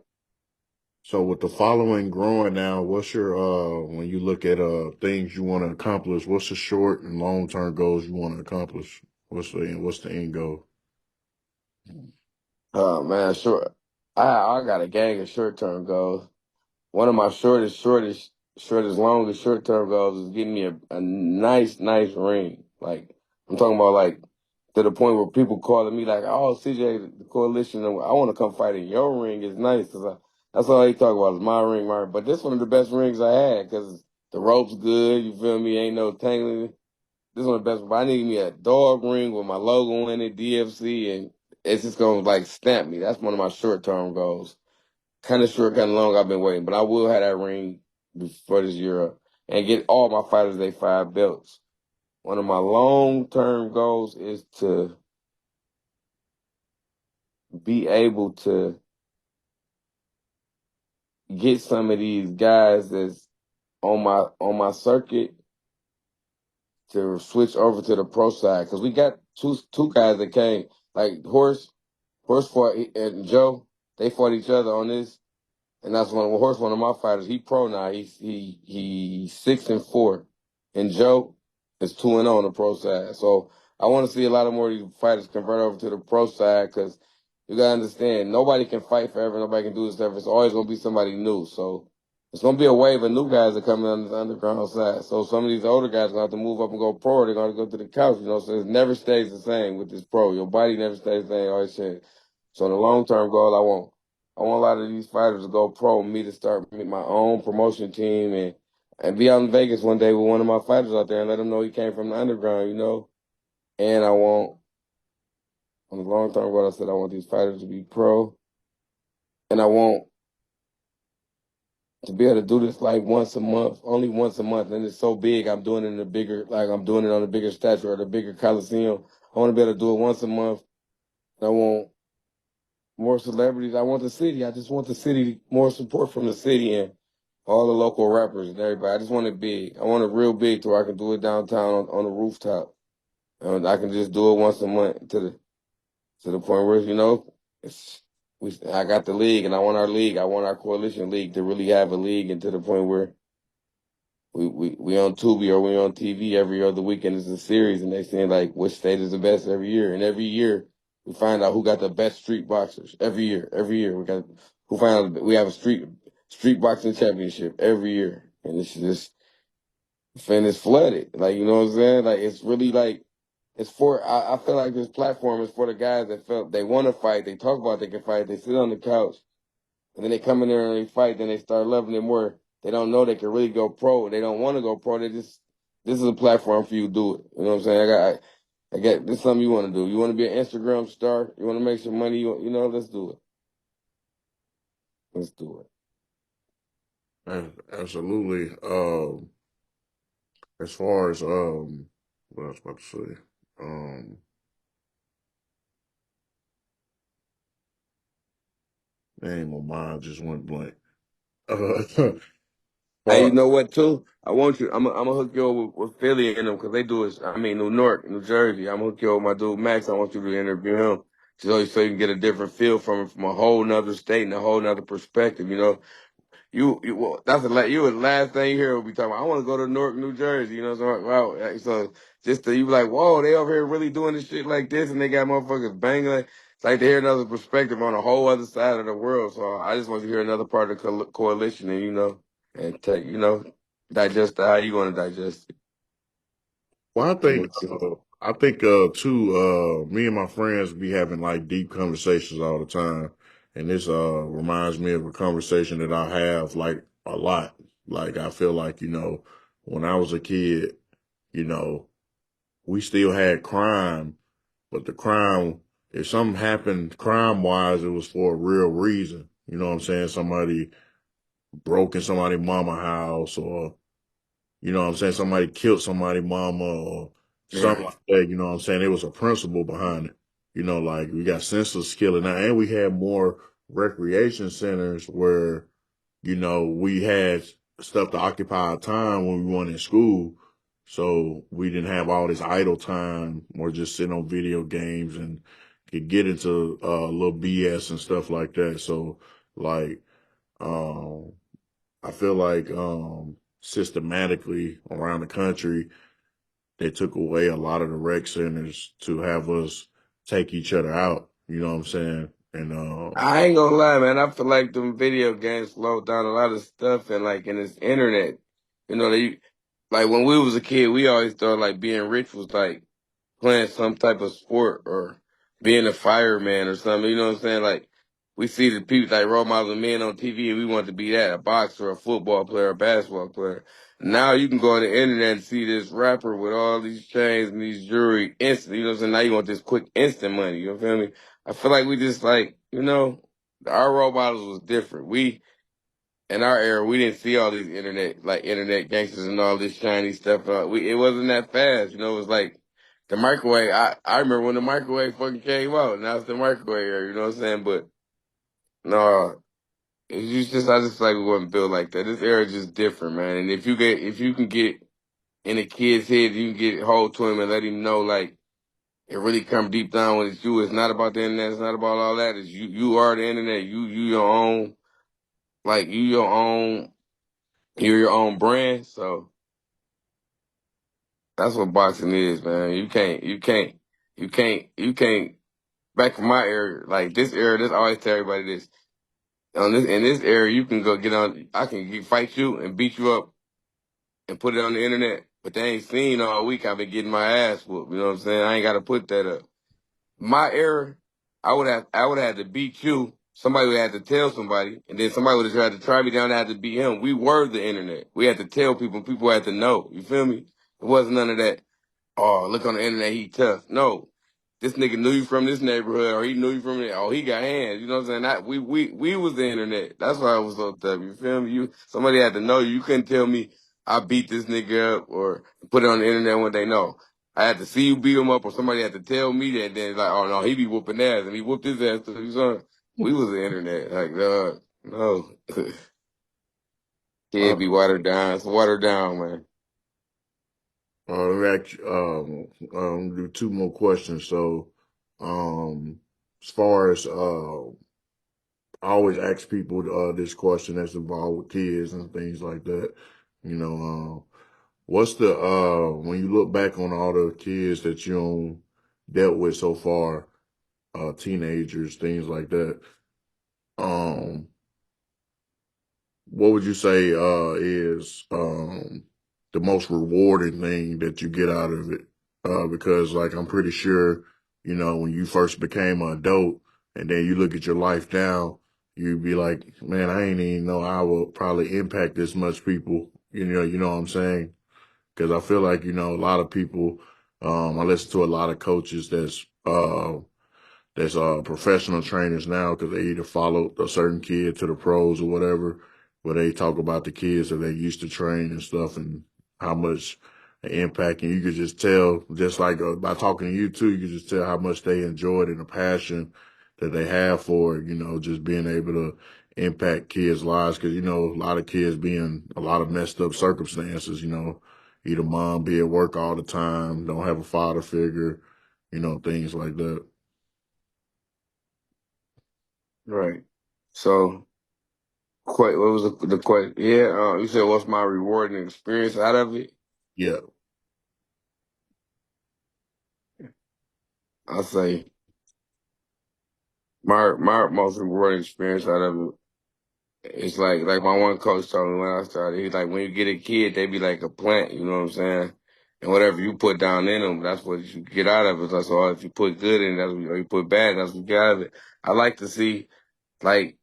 So with the following growing now, what's your when you look at things you want to accomplish, what's the short and long term goals you want to accomplish? What's the end goal? Oh man, sure. I got a gang of short term goals. One of my longest short term goals is getting me a nice ring. Like I'm talking about like to the point where people calling me like, oh CJ, the coalition, I want to come fight in your ring. Is nice because that's all they talk about is my ring, my. But this one of the best rings I had because the rope's good. You feel me? Ain't no tangling. This one of the best. But I need me a dog ring with my logo in it, DFC, and it's just gonna like stamp me. That's one of my short term goals. Kind of short, kind of long. I've been waiting, but I will have that ring before this year up and get all my fighters they 5 belts. One of my long term goals is to be able to get some of these guys that's on my circuit to switch over to the pro side because we got two guys that came like Horse fought and Joe. They fought each other on this. And that's one of my fighters. He pro now. He's 6-4, and Joe is 2-0 on the pro side. So I want to see a lot of more of these fighters convert over to the pro side because you gotta understand nobody can fight forever. Nobody can do this forever. It's always gonna be somebody new. So it's gonna be a wave of new guys that come on the underground side. So some of these older guys are gonna have to move up and go pro. Or they're gonna go to the couch. So it never stays the same with this pro. Your body never stays the same. All this shit. So the long term goal, I want a lot of these fighters to go pro, me to start my own promotion team and be out in Vegas one day with one of my fighters out there and let them know he came from the underground. And on the long term goal, I said I want these fighters to be pro, and I want to be able to do this like once a month, only once a month. And it's so big, I'm doing it in a bigger, like I'm doing it on a bigger stature or the bigger coliseum. I want to be able to do it once a month. I want more celebrities. I want the city. I just want the city more support from the city and all the local rappers and everybody. I just want it big. I want it real big to where I can do it downtown on the rooftop. I can just do it once a month to the point where it's I got the league and I want our league. I want our coalition league to really have a league, and to the point where we on Tubi or we on TV every other weekend. It's a series, and they saying like which state is the best every year, and every year we find out who got the best street boxers every year. Every year we got who find out we have a street boxing championship every year, and it's just and it's flooded. Like, you know what I'm saying? Like, it's really like it's for. I feel like this platform is for the guys that felt they want to fight. They talk about they can fight. They sit on the couch and then they come in there and they fight. Then they start loving it more. They don't know they can really go pro. They don't want to go pro. They just this is a platform for you to do it. You know what I'm saying? I get this is something you want to do. You want to be an Instagram star. You want to make some money. Let's do it. Let's do it. Absolutely. As far as what I was about to say, um, dang, my mind just went blank. Hey, you But know what too? I want you. I'm gonna hook you up with Philly and them because they do it. I mean, New York, New Jersey. I'm gonna hook you up with my dude Max. I want you to interview him so you can get a different feel from a whole nother state and a whole nother perspective. Well, that's you the last thing you hear will be talking about. I want to go to Newark, New Jersey. You know, so just to you be like, whoa, they over here really doing this shit like this, and they got motherfuckers banging. It's like to hear another perspective on a whole other side of the world. So I just want to hear another part of the coalition, and and take digest how you want to digest well, it. I think too. Me and my friends be having like deep conversations all the time, and this reminds me of a conversation that I have like a lot. Like I feel like when I was a kid, you know, we still had crime, but the crime, if something happened crime wise, it was for a real reason. You know what I'm saying? Somebody broke in somebody's mama house, or you know what I'm saying, somebody killed somebody mama or something Yeah. like that. You know what I'm saying? There was a principle behind it. Like we got senseless killing now, and we had more recreation centers where we had stuff to occupy our time when we weren't in school. So we didn't have all this idle time or just sitting on video games and could get into a little BS and stuff like that. So like, um, I feel like systematically around the country, they took away a lot of the rec centers to have us take each other out. You know what I'm saying? And I ain't gonna lie, man. I feel like them video games slowed down a lot of stuff, and like in this internet, they like when we was a kid, we always thought like being rich was like playing some type of sport or being a fireman or something. You know what I'm saying? Like we see the people like role models of men on TV, and we want to be that, a boxer, a football player, a basketball player. Now you can go on the internet and see this rapper with all these chains and these jewelry instant. You know what I'm saying? Now you want this quick instant money. You feel me? I feel like we just like, our role models was different. In our era, we didn't see all these internet gangsters and all this shiny stuff. It wasn't that fast. It was like the microwave. I remember when the microwave fucking came out. Now it's the microwave era. You know what I'm saying? But no, I just like we wasn't built like that. This era is just different, man. And if you can get in a kid's head, you can get hold to him and let him know, like, it really come deep down when it's you. It's not about the internet. It's not about all that. It's you. You are the internet. You your own. Like you your own. You're your own brand. So that's what boxing is, man. You can't. Back in my era, like this era, this I always tell everybody this. In this era, you can go get on. I can fight you and beat you up and put it on the internet, but they ain't seen all week. I've been getting my ass whooped. You know what I'm saying? I ain't got to put that up. My era, I would have had to beat you. Somebody would have to tell somebody, and then somebody would have tried to try me down and had to beat him. We were the internet. We had to tell people. People had to know. You feel me? It wasn't none of that. Oh, look on the internet, he tough. No, this nigga knew you from this neighborhood, or he knew you from there. Oh, he got hands. You know what I'm saying? We was the internet. That's why I was so tough. You feel me? Somebody had to know you. You couldn't tell me I beat this nigga up or put it on the internet when they know. I had to see you beat him up, or somebody had to tell me that. Then like, oh no, he be whooping ass, and he whooped his ass too. You know, we was the internet. Like, no. Kid be watered down. It's watered down, man. Let me ask you, do two more questions. So, as far as I always ask people this question that's involved with kids and things like that. You know, what's the when you look back on all the kids that you dealt with so far, teenagers, things like that. Um, what would you say is the most rewarding thing that you get out of it? Because like I'm pretty sure, you know, when you first became an adult and then you look at your life now, you'd be like, man, I ain't even know I would probably impact this much people. You know what I'm saying? Because I feel like, you know, a lot of people, I listen to a lot of coaches that's professional trainers now because they either follow a certain kid to the pros or whatever, where they talk about the kids that they used to train and stuff and how much impact. And you could just tell, just like by talking to you too, you could just tell how much they enjoyed and the passion that they have for it, you know, just being able to impact kids' lives. Because, you know, a lot of kids be in a lot of messed up circumstances, you know, either mom be at work all the time, don't have a father figure, you know, things like that. Right. So, what was the question? Yeah, you said what's my rewarding experience out of it? Yeah. I'll say my most rewarding experience out of it. It's like my one coach told me when I started. He's like, when you get a kid, they be like a plant. You know what I'm saying? And whatever you put down in them, that's what you get out of it. So if you put good in, that's what, or you put bad, that's what you get out of it. I like to see like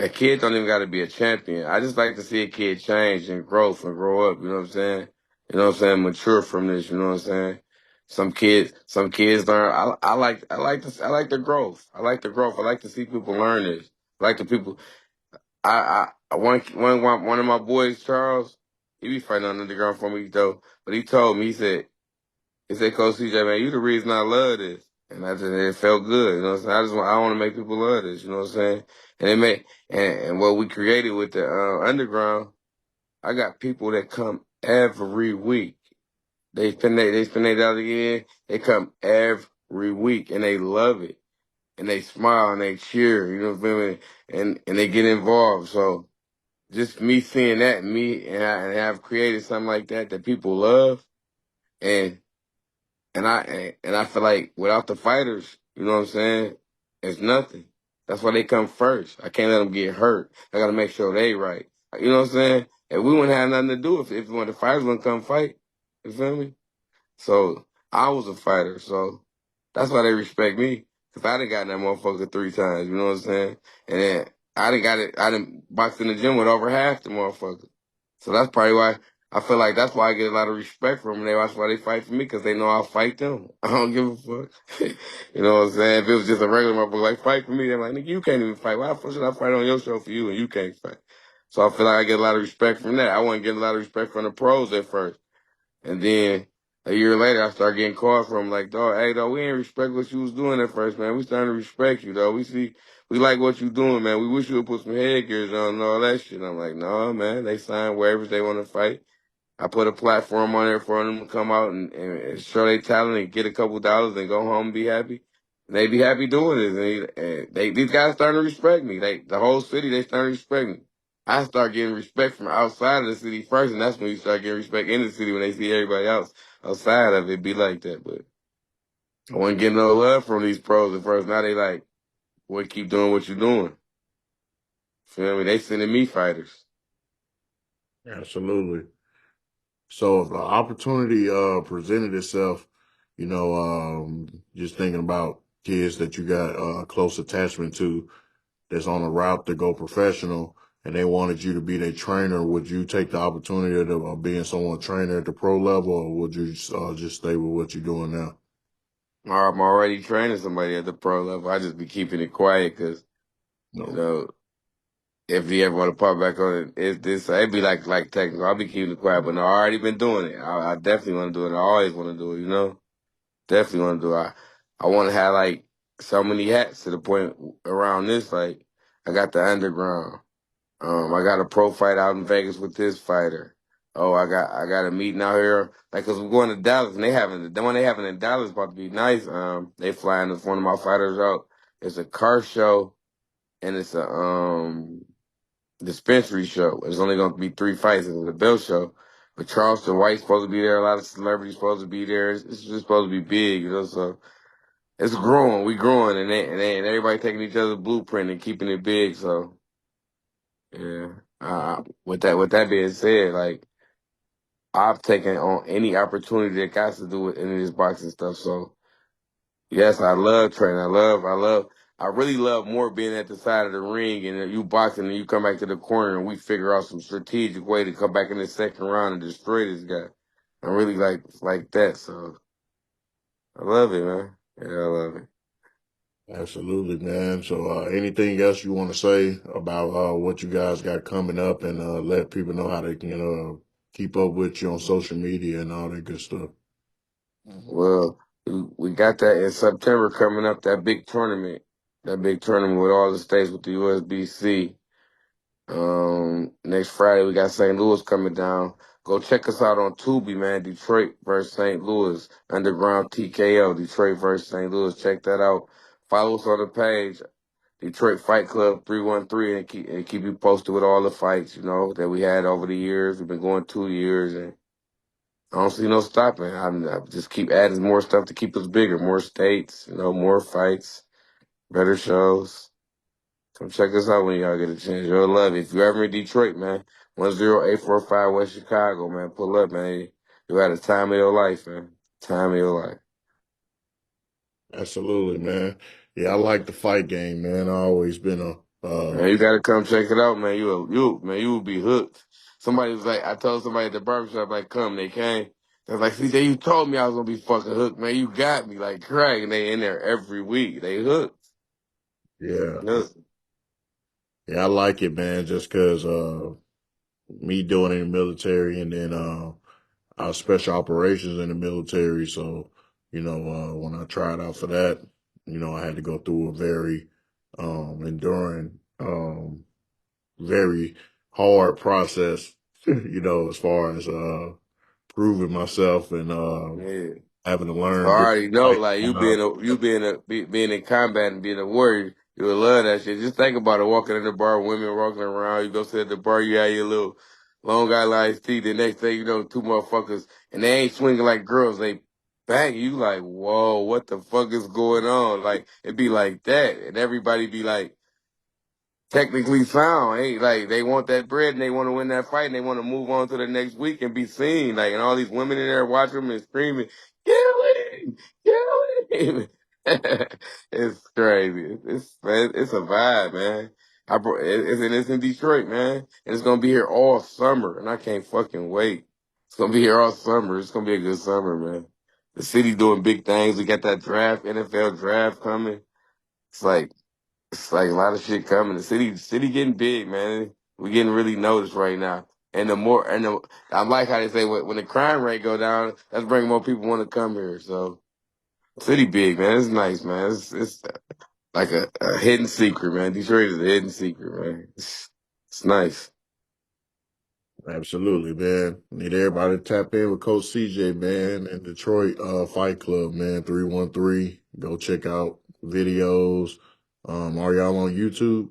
a kid don't even got to be a champion. I just like to see a kid change and growth and grow up. You know what I'm saying? You know what I'm saying? Mature from this. You know what I'm saying? Some kids learn. I like the growth. I like the growth. I like to see people learn this. I like the people. One of my boys, Charles, he be fighting on the underground for me though. But he told me, he said, Coach CJ, man, you the reason I love this. And it felt good. You know what I'm saying? I want to make people love this. You know what I'm saying? And and what we created with the underground, I got people that come every week. They spend their dollar again. They come every week and they love it. And they smile and they cheer. You know what I mean? And they get involved. So, just me seeing that, and I've created something like that that people love, and I feel like without the fighters, you know what I'm saying, it's nothing. That's why they come first. I can't let them get hurt. I got to make sure they right. You know what I'm saying? And we wouldn't have nothing to do if when the fighters wouldn't come fight. You feel me? So I was a fighter, so that's why they respect me. Cause I done got that motherfucker 3 times, you know what I'm saying? And then I done boxed in the gym with over half the motherfuckers. So that's probably why I feel like that's why I get a lot of respect from them. That's why they fight for me, cause they know I'll fight them. I don't give a fuck. You know what I'm saying? If it was just a regular motherfucker like fight for me, they're like, nigga, you can't even fight. Why the fuck should I fight on your show for you and you can't fight? So I feel like I get a lot of respect from that. I wasn't getting a lot of respect from the pros at first. And then a year later, I started getting calls from like, dog, hey, dog, we ain't respect what you was doing at first, man. We starting to respect you, though. We like what you doing, man. We wish you would put some headgears on and all that shit. I'm like, no, man. They sign wherever they want to fight. I put a platform on there for them to come out and show their talent and get a couple dollars and go home and be happy. And they be happy doing it. These guys starting to respect me. The whole city, they starting to respect me. I start getting respect from outside of the city first, and that's when you start getting respect in the city when they see everybody else outside of it be like that. But I wasn't getting no love from these pros at first. Now they like, boy, keep doing what you're doing. Feel me? They sending me fighters. Absolutely. So if the opportunity presented itself, you know, just thinking about kids that you got close attachment to that's on a route to go professional and they wanted you to be their trainer, would you take the opportunity of being someone's trainer at the pro level or would you just stay with what you're doing now? I'm already training somebody at the pro level. I just be keeping it quiet because, you No. know, if you ever want to pop back on it, it'd be like technical. I'll be keeping it quiet, but no, I already been doing it. I definitely want to do it. I always want to do it, you know? Definitely want to do it. I want to have so many hats to the point around this, like, I got the underground. I got a pro fight out in Vegas with this fighter. Oh, I got a meeting out here. Like, cause we're going to Dallas and the one they having in Dallas about to be nice. They flying one of my fighters out. It's a car show and it's a dispensary show. It's only going to be 3 fights. It's a bell show. But Charleston White's supposed to be there. A lot of celebrities supposed to be there. It's just supposed to be big, you know. So it's growing. We growing, and everybody taking each other's blueprint and keeping it big. So yeah. With that being said, like I've taken on any opportunity that got to do with any of this boxing stuff. So yes, I love training. I really love more being at the side of the ring and you boxing and you come back to the corner and we figure out some strategic way to come back in the second round and destroy this guy. I really like that. So I love it, man. Yeah, I love it. Absolutely, man. So, anything else you want to say about what you guys got coming up, and let people know how they can keep up with you on social media and all that good stuff? Well, we got that in September coming up, that big tournament with all the states with the USBC. Next Friday we got St. Louis coming down. Go check us out on Tubi, man. Detroit versus St. Louis, Underground TKO, Detroit versus St. Louis. Check that out. Follow us on the page, Detroit Fight Club 313, and keep you posted with all the fights, that we had over the years. We've been going 2 years, and I don't see no stopping. I just keep adding more stuff to keep us bigger, more states, more fights, better shows. Come check us out when y'all get a chance. You'll love it. If you're ever in Detroit, man, 10845 West Chicago, man, pull up, man. You had a time of your life, man. Time of your life. Absolutely, man. Yeah, I like the fight game, man. I always been a Man, you gotta come check it out, man. You will be hooked. Somebody was like, I told somebody at the barbershop, like, come, they came. They was like, CJ, you told me I was gonna be fucking hooked, man. You got me, like, crack. And they in there every week. They hooked. yeah, Hooked. yeah. I like it, man. Just cause me doing it in the military, and then our special operations in the military. So, when I tried out for that, I had to go through a very enduring, very hard process, as far as proving myself and Yeah. having to So learn I different already know, fight like styles. being in combat and being a warrior, you would love that shit. Just think about it, walking in the bar, women walking around. You go sit at the bar, you have your little long guy lines teeth. The next thing you know, two motherfuckers, and they ain't swinging like girls. They bang you like, whoa, what the fuck is going on? Like it be like that, and everybody be like technically sound. Hey, like they want that bread and they want to win that fight and they want to move on to the next week and be seen. Like, and all these women in there watching them and screaming, kill him, kill him. It's crazy. It's a vibe, man. It's in Detroit, man, and it's gonna be here all summer, and I can't fucking wait. It's gonna be here all summer. It's gonna be a good summer, man. The city doing big things. We got that draft, NFL draft coming. It's like it's like a lot of shit coming. The city getting big, man. We getting really noticed right now. And I like how they say when the crime rate go down, that's bringing more people want to come here. So city big, man. It's nice, man. It's like a hidden secret, man. Detroit is a hidden secret, man. It's nice. Absolutely, man. Need everybody to tap in with Coach CJ, man, and Detroit Fight Club, man. 313. Go check out videos. Are y'all on YouTube?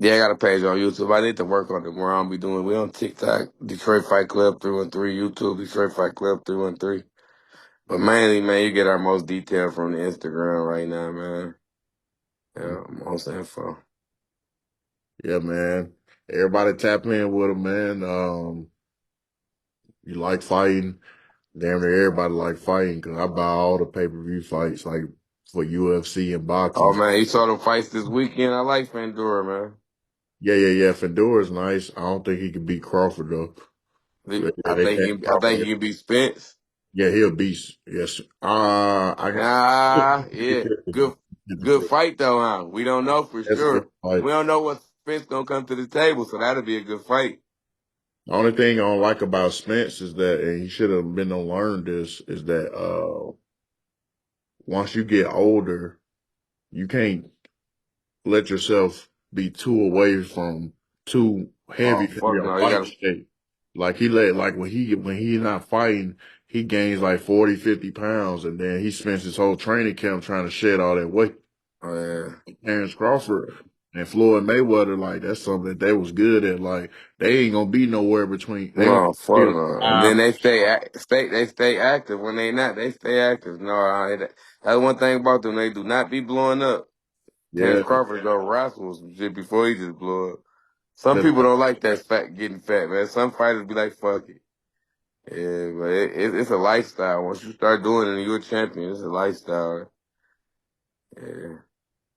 Yeah, I got a page on YouTube. I need to work on it more. I'll be doing. We on TikTok, Detroit Fight Club 313, YouTube, Detroit Fight Club 313. But mainly, man, you get our most detail from the Instagram right now, man. Yeah, most info. Yeah, man. Everybody tap in with them, man. You like fighting? Damn near everybody like fighting because I buy all the pay-per-view fights, like for UFC and Oh boxing. man, you saw the fights this weekend. I like Fandora, man. Yeah, yeah, yeah. Fedor's nice. I don't think he can beat Crawford though. Yeah, I they think can't he, I think Crawford. he can be Spence. Yeah, he'll beat. Yes. I Ah, yeah, good fight though, huh? We don't know for That's a good sure. fight. We don't know what Spence gonna come to the table, so that'll be a good fight. The only thing I don't like about Spence is that, and he should have been to learn this, is that once you get older, you can't let yourself be too away from too heavy Oh to be fuck a no, you light gotta. shape. Like like when he not fighting, he gains like 40, 50 pounds, and then he spends his whole training camp trying to shed all that weight. Oh yeah. Terrence Crawford and Floyd Mayweather, like that's something that they was good at. Like they ain't gonna be nowhere between. They gonna No, be fuck like no. And then five. they they stay active when they not. They stay active. No, that's one thing about them. They do not be blowing up. Terrence Yeah, Crawford go wrestle some shit before he just blew up. Some cause people don't like that fat getting fat, man. Some fighters be like, fuck it. Yeah, but it's a lifestyle. Once you start doing it and you're a champion, it's a lifestyle. Yeah.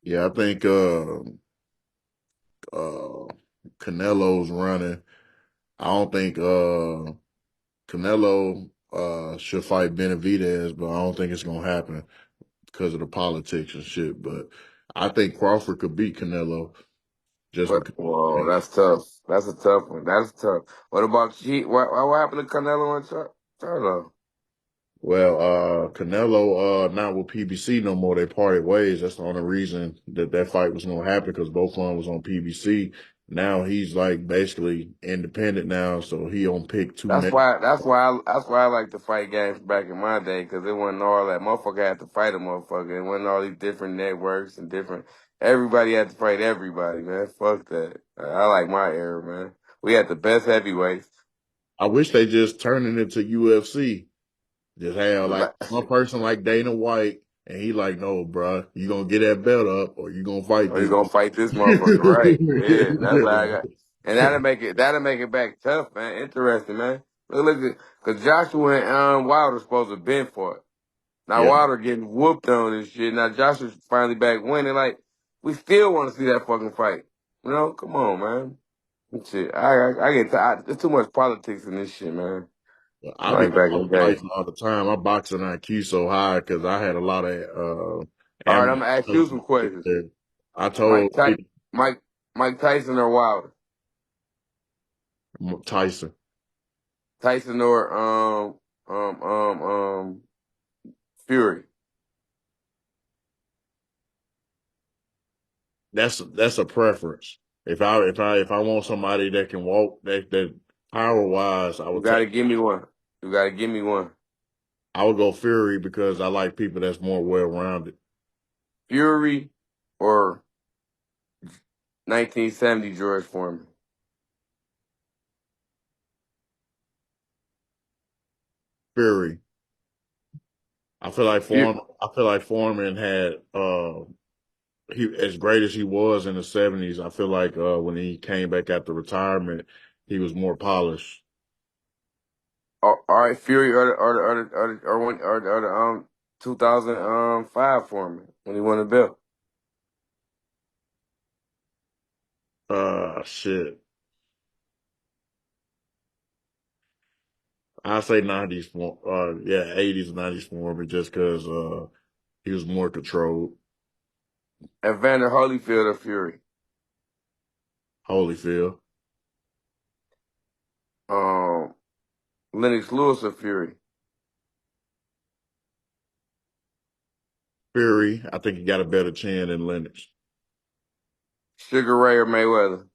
yeah, I think uh Canelo's running. I don't think Canelo should fight Benavidez, but I don't think it's gonna happen because of the politics and shit. But I think Crawford could beat Canelo just But because. whoa, that's tough. That's a tough one. That's tough. What about Cheat? What happened to Canelo and Charlo? Well, Canelo, not with PBC no more. They parted ways. That's the only reason that that fight was going to happen because both of them was on PBC. Now he's like basically independent now, so he on pick two That's next. why. That's why I like to fight games back in my day because it wasn't all that motherfucker had to fight a motherfucker. It wasn't all these different networks and different. Everybody had to fight everybody, man. Fuck that. I like my era, man. We had the best heavyweights. I wish they just turned it into UFC. Just have like one person like Dana White, and he like, no, bruh, you gonna get that belt up, or you gonna fight Or you this. gonna fight this motherfucker, right? Yeah, that's how I got. And that'll make it back tough, man. Interesting, man. Cause Joshua and Wilder supposed to been for it. Now Yeah, Wilder getting whooped on and shit. Now Joshua's finally back winning. Like we still want to see that fucking fight. You know, come on, man. Shit, I get tired. There's too much politics in this shit, man. I be Like back in calling the day. Tyson all the time. My boxing IQ so high because I had a lot of All right, amateur I'm gonna ask you coaches. some questions. I told Mike Ty- Mike Mike Tyson or Wilder? Tyson. Tyson or um um um Fury. That's a preference. If I want somebody that can walk that power wise, I You would take gotta give me one. You gotta give me one. I would go Fury because I like people that's more well rounded. Fury or 1970 George Foreman. Fury. Fu- I feel like Foreman had he as great as he was in the 70s, I feel like when he came back after retirement, he was more polished. all right, Fury or the 2005 Foreman when he won the belt. Shit. I say 90s for yeah, 80s, 90s Foreman just because he was more controlled. Evander Holyfield or Fury. Holyfield. Um, Lennox Lewis or Fury. Fury, I think he got a better chin than Lennox. Sugar Ray or Mayweather.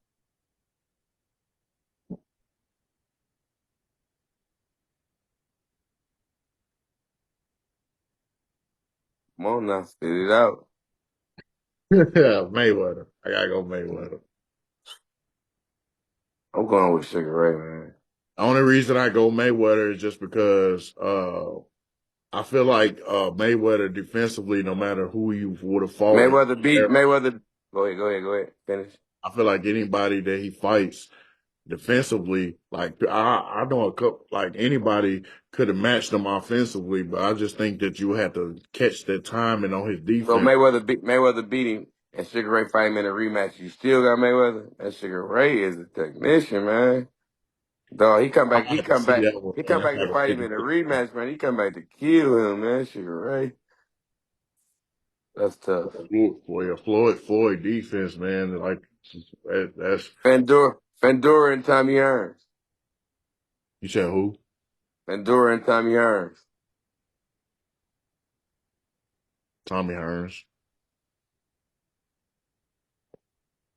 Come on now, spit it out. Yeah, Mayweather. I gotta go Mayweather. I'm going with Sugar Ray, man. The only reason I go Mayweather is just because I feel like Mayweather defensively, no matter who you would have fought, Mayweather beat Mayweather. Go ahead. Finish. I feel like anybody that he fights defensively, like I know a couple, like anybody could have matched him offensively, but I just think that you have to catch that timing on his So defense. Mayweather beat him and Sugar Ray fight him in a rematch. You still got Mayweather? That Sugar Ray is a technician, man. Dog, I might have to see that one, he man. come I back to got to fight see him in a that. rematch, man. He come back to kill him, man. Sugar Ray. That's tough. Floyd defense, man. Like that's Fandora and Tommy Hearns. you said who? Fandora and Tommy Hearns. Tommy Hearns.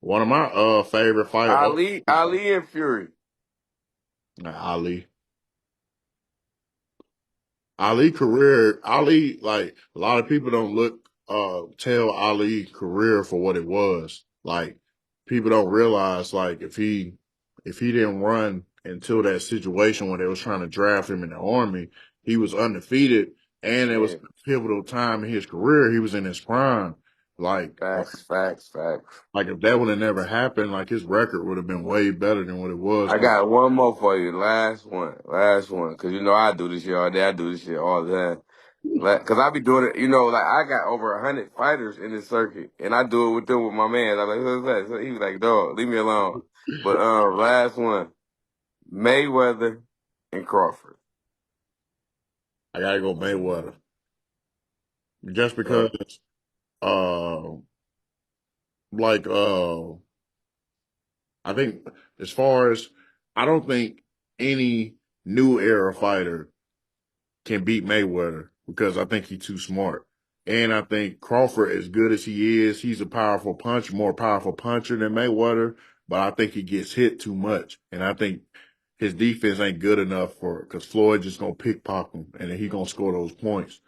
One of my favorite fighter, Ali and Fury. Ali. Ali career, Ali, like a lot of people don't tell Ali career for what it was. Like people don't realize like if he didn't run until that situation when they was trying to draft him in the army, he was undefeated and it was Yeah. a pivotal time in his career. He was in his prime. Like Facts. like if that would have never happened, like his record would have been way better than what it was. I got one more for you. Last one. Cause you know I do this shit all day. I do this shit all the time. Cause I be doing it, you know, like I got over 100 fighters in this circuit, and I do it with them with my man. I'm like, who's that? So he was like, dog, leave me alone. But last one, Mayweather and Crawford. I gotta go Mayweather just Yeah. because uh like I think as far as I don't think any new era fighter can beat Mayweather because I think he's too smart. And I think Crawford, as good as he is, he's a powerful puncher, more powerful puncher than Mayweather, but I think he gets hit too much. And I think his defense ain't good enough because Floyd just gonna pickpocket him and then he gonna score those points.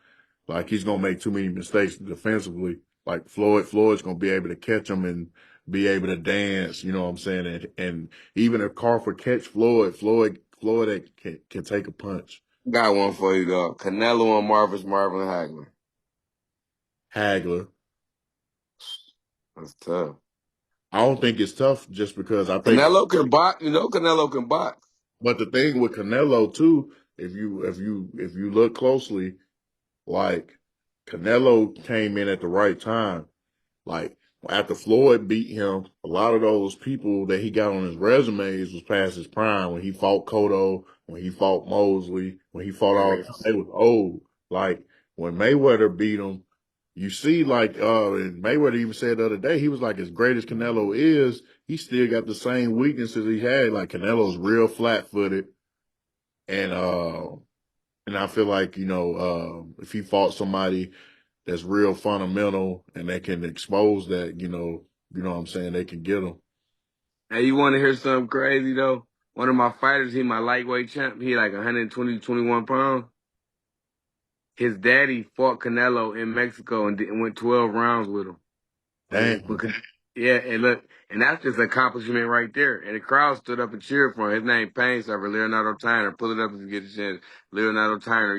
Like he's gonna make too many mistakes defensively. Like Floyd's gonna be able to catch him and be able to dance. You know what I'm saying? And even if Crawford catch Floyd can take a punch. Got one for you, dog. Canelo and Marvin Hagler. Hagler. That's tough. I don't think it's tough just because I think. Canelo can box. You know Canelo can box. But the thing with Canelo too, if you look closely, like Canelo came in at the right time. Like after Floyd beat him, a lot of those people that he got on his resumes was past his prime. When he fought Cotto, when he fought Mosley, when he fought all, they was old. Like when Mayweather beat him, you see, like and Mayweather even said the other day, he was like as great as Canelo is, he still got the same weaknesses he had. Like Canelo's real flat footed, and I feel like if he fought somebody that's real fundamental and they can expose that, you know what I'm saying, they can get them. Hey, you want to hear something crazy though? One of my fighters, he my lightweight champ. He like 120, 21 pounds. His daddy fought Canelo in Mexico and went 12 rounds with him. Damn. Because, yeah, and look, and that's just an accomplishment right there. And the crowd stood up and cheered for him. His name Pain Server, Leonardo Tyner. Pull it up if you get a chance. Leonardo Tyner.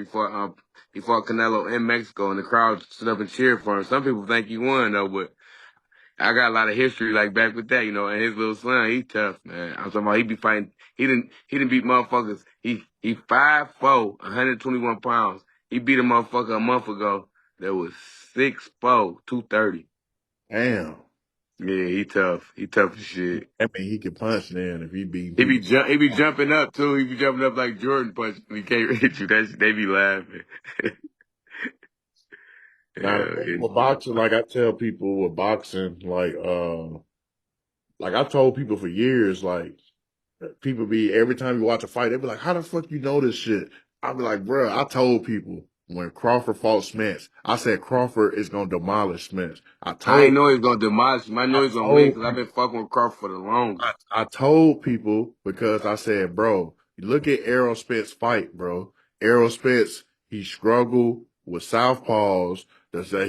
He fought Canelo in Mexico, and the crowd stood up and cheered for him. Some people think he won though, but I got a lot of history like back with that, you know. And his little son, he tough, man. I'm talking about he be fighting. He didn't beat motherfuckers. He 5'4", 121 pounds. He beat a motherfucker a month ago that was 6'4", 230. Damn. Yeah, he tough. He tough as shit. I mean, he can punch then if he beat He be people. jump. He be jumping up too. He be jumping up like Jordan punch. He can't hit you. They be laughing. Now, the Yeah, thing with boxing, like I tell people with boxing, like I told people for years, like people be every time you watch a fight, they be like, "How the fuck you know this shit?" I be like, "Bruh, I told people when Crawford fought Spence, I said Crawford is gonna demolish Spence. I ain't know he was gonna demolish him. I I know he's gonna win told because I've been fucking with Crawford for the longest. I told people because I said, bro, look at Errol Spence fight, bro. Errol Spence, he struggled with southpaws.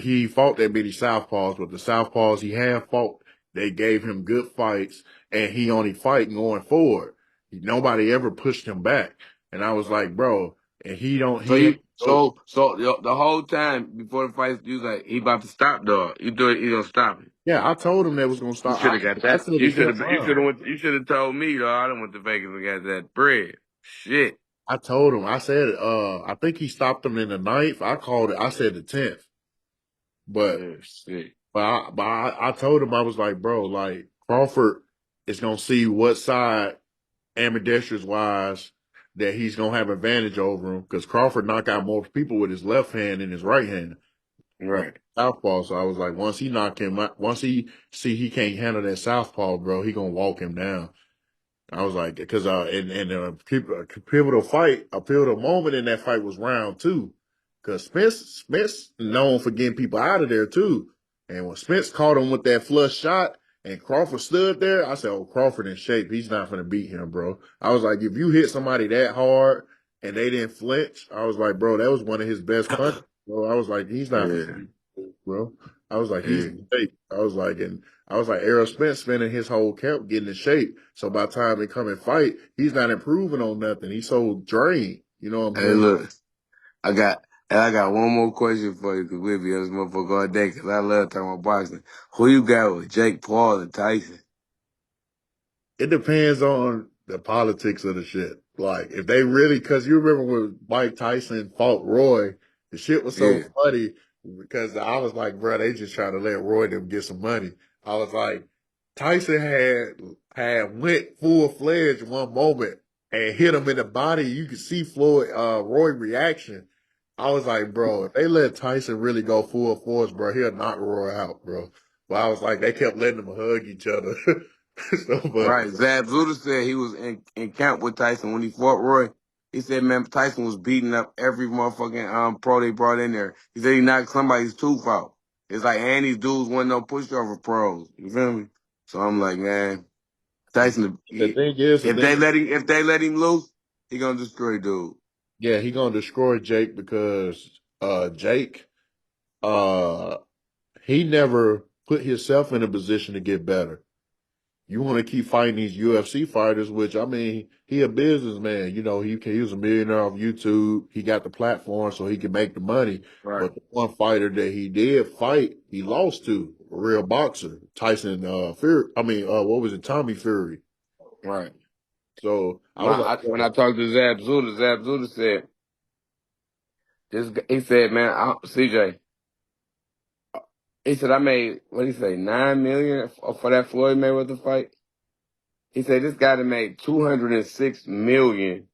He fought that many southpaws, but the southpaws he had fought, they gave him good fights, and he only fight going forward. Nobody ever pushed him back. And I was like, bro, and So he ain't you, so the whole time before the fight, you was like, he about to stop, dog. You do it, he gonna stop it. yeah, I told him that was gonna You stop. should have got I that. said the 10th round. You should have told me, dog. I don't want to Vegas and got that bread. Shit. I told him, I said, I think he stopped him in the ninth. I called it, I said the 10th. But Yeah, shit. I told him, I was like, bro, like Crawford is gonna see what side ambidextrous wise that he's gonna have advantage over him because Crawford knocked out most people with his left hand and his right hand. Right. Southpaw. So I was like, once he knock him out, once he see he can't handle that southpaw, bro, he gonna walk him down. I was like, because and a pivotal fight, a pivotal moment in that fight was round two, because Spence known for getting people out of there too, and when Spence caught him with that flush shot, and Crawford stood there, I said, "Oh, Crawford in shape. He's not gonna beat him, bro." I was like, if you hit somebody that hard and they didn't flinch, I was like, bro, that was one of his best punches. Bro, I was like, he's not Yeah, gonna, bro. I was like, he's yeah. in shape. I was like, Errol Spence spending his whole camp getting in shape. So by the time they come and fight, he's not improving on nothing. He's so drained. You know what I'm Hey, saying? look, I got one more question for you because we'll be on this motherfucker all day because I love talking about boxing. Who you got with Jake Paul and Tyson? It depends on the politics of the shit. Like, if they really, because you remember when Mike Tyson fought Roy, the shit was so Yeah, funny because I was like, bro, they just trying to let Roy them get some money. I was like, Tyson had went full fledged one moment and hit him in the body. You could see Roy reaction. I was like, bro, if they let Tyson really go full force, bro, he'll knock Roy out, bro. But I was like, they kept letting them hug each other. So, but right. Zab Zuda said he was in camp with Tyson when he fought Roy. He said, man, Tyson was beating up every motherfucking pro they brought in there. He said he knocked somebody's tooth out. It's like, and these dudes wasn't no pushover pros. You feel me? So I'm like, man, Tyson, the thing is, the thing, if they let him loose, he gonna destroy dude. yeah, he gonna destroy Jake because Jake, uh, he never put himself in a position to get better. You want to keep fighting these UFC fighters, which I mean, he a businessman. You know, he was a millionaire off YouTube. He got the platform so he can make the money. Right, But the one fighter that he did fight, he lost to a real boxer, Tyson Fury. I mean, what was it, Tommy Fury? right. So I was like, When I talked to Zab Zuda said he said, man, CJ, he said I made what he say 9 million for that Floyd Mayweather fight. He said this guy that made 206 million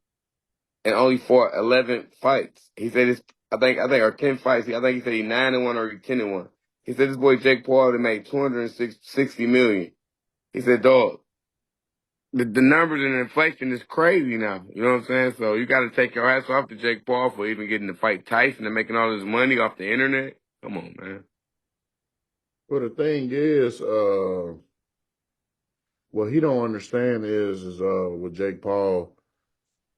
and only fought 11 fights. He said it's I think or 10 fights. I think he said he 9-1 or he 10-1. He said this boy Jake Paul that made 260 million. He said, dog, the numbers and the inflation is crazy now. You know what I'm saying? So you got to take your ass off to Jake Paul for even getting to fight Tyson and making all this money off the internet. Come on, man. well, the thing is, what he don't understand is with Jake Paul,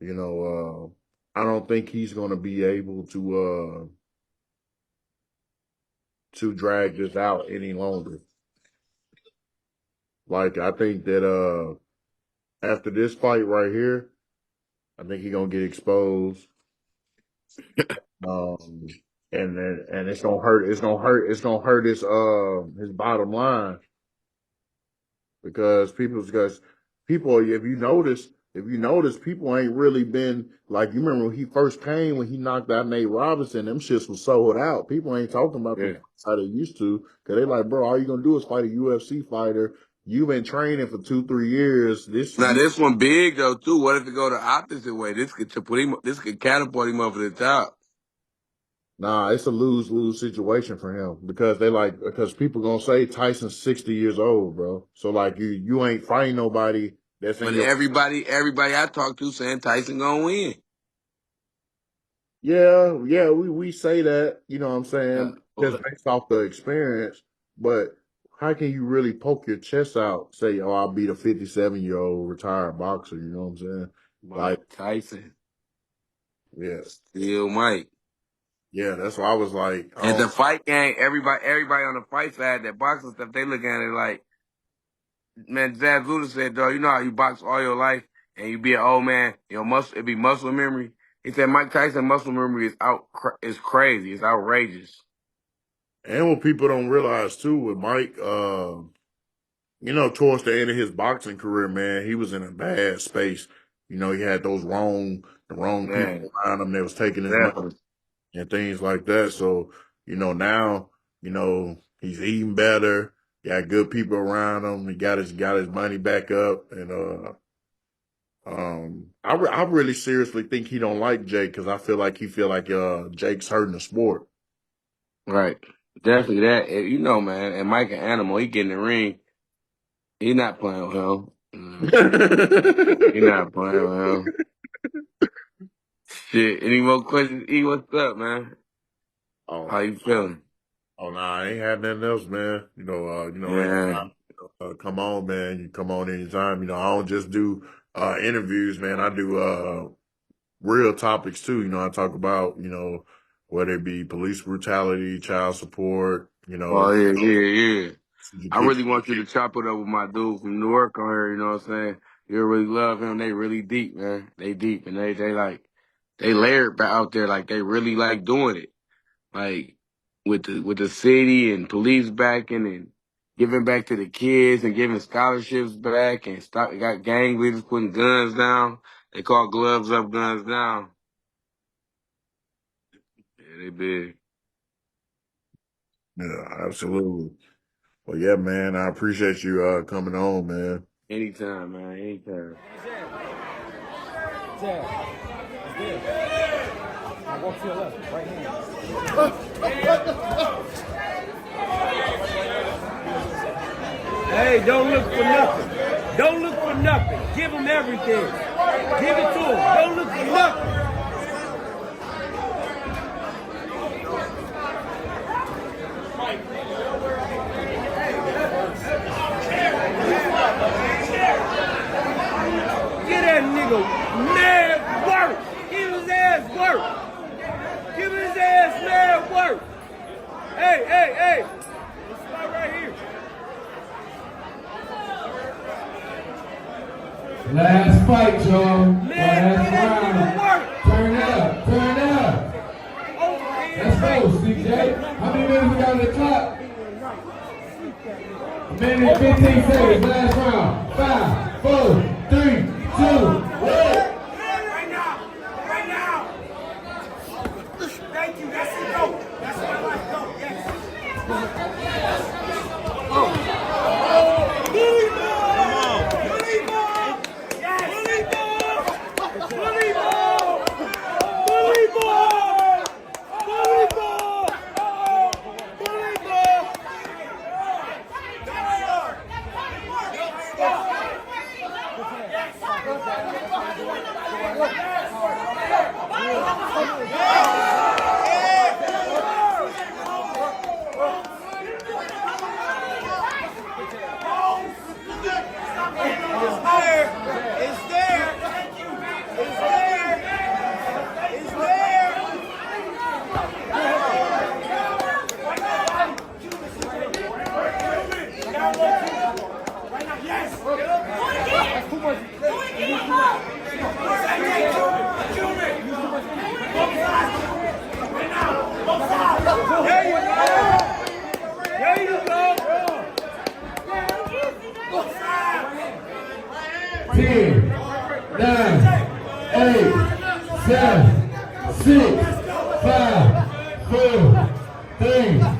you know, I don't think he's going to be able to drag this out any longer. Like, I think that after this fight right here, I think he's gonna get exposed. Um, and it's gonna hurt. It's gonna hurt his bottom line because people, if you notice, people ain't really been like, you remember when he first came, when he knocked out Nate Robinson, them shits was sold out. People ain't talking about the Yeah. fights how they used to, because they like, bro, all you gonna do is fight a UFC fighter. You've been training for 2-3 years. Now this one big though too. What if it go the opposite way? This could catapult him over the top. Nah, it's a lose-lose situation for him because people gonna say Tyson's 60 years old, bro. So like you ain't fighting nobody that's in But your. everybody I talked to saying Tyson gonna win. Yeah, we say that, you know what I'm Yeah. saying, just based off the experience, but how can you really poke your chest out, say, oh, I'll beat a 57-year-old retired boxer, you know what I'm saying? Like, Mike Tyson, yeah, still Mike. yeah, that's why I was like, And oh, the fight game, everybody on the fight side that boxing stuff, they look at it like, man, Zab Zuda said, dog, you know how you box all your life and you be an old man, it be muscle memory. He said Mike Tyson muscle memory is crazy, it's outrageous. and what people don't realize too with Mike, towards the end of his boxing career, man, he was in a bad space. You know, he had the wrong Man, people around him that was taking his money definitely. and things like that. So, now, he's eating better. Got good people around him. He got his money back up, and I really seriously think he don't like Jake because I feel like he feel like Jake's hurting the sport. Right. Definitely that. You know, man, and Mike an animal, he get in the ring, he not playing with him. He not playing with him. Shit. Any more questions? E, what's up, man? How oh, you feeling? oh, nah, I ain't had nothing else, man. Yeah. Come on, man. You come on anytime. I don't just do interviews, man. I do real topics too. I talk about, whether it be police brutality, child support, Oh yeah. the I kids. really want you to chop it up with my dude from Newark on here, you know what I'm saying? You really love him. They really deep, man. They deep and they layered out there, like they really like doing it. Like with the city and police backing and giving back to the kids and giving scholarships back and got gang leaders putting guns down. They call gloves up, guns down. Yeah, they big. Yeah, absolutely. Well, yeah, man. I appreciate you coming on, man. Anytime, man. Anytime. Now walk to your left, right hand. Hey, don't look for nothing. Don't look for nothing. Give them everything. Give it to them. Don't look for nothing. Get that nigga mad work. Give his ass work. Give his ass mad work. Hey. Let's start right here. Last fight, y'all. Man, Last get that round. nigga work. Turn up. Let's go, CJ. How many minutes we got on the clock? A minute and 15 seconds. Last round. 5, 4, 3, 2, 1. Right now. Thank you. That's it. Go. That's my life. Go. Yes. There you go. 10, 9, 8, 7, 6, 5, 4, 3,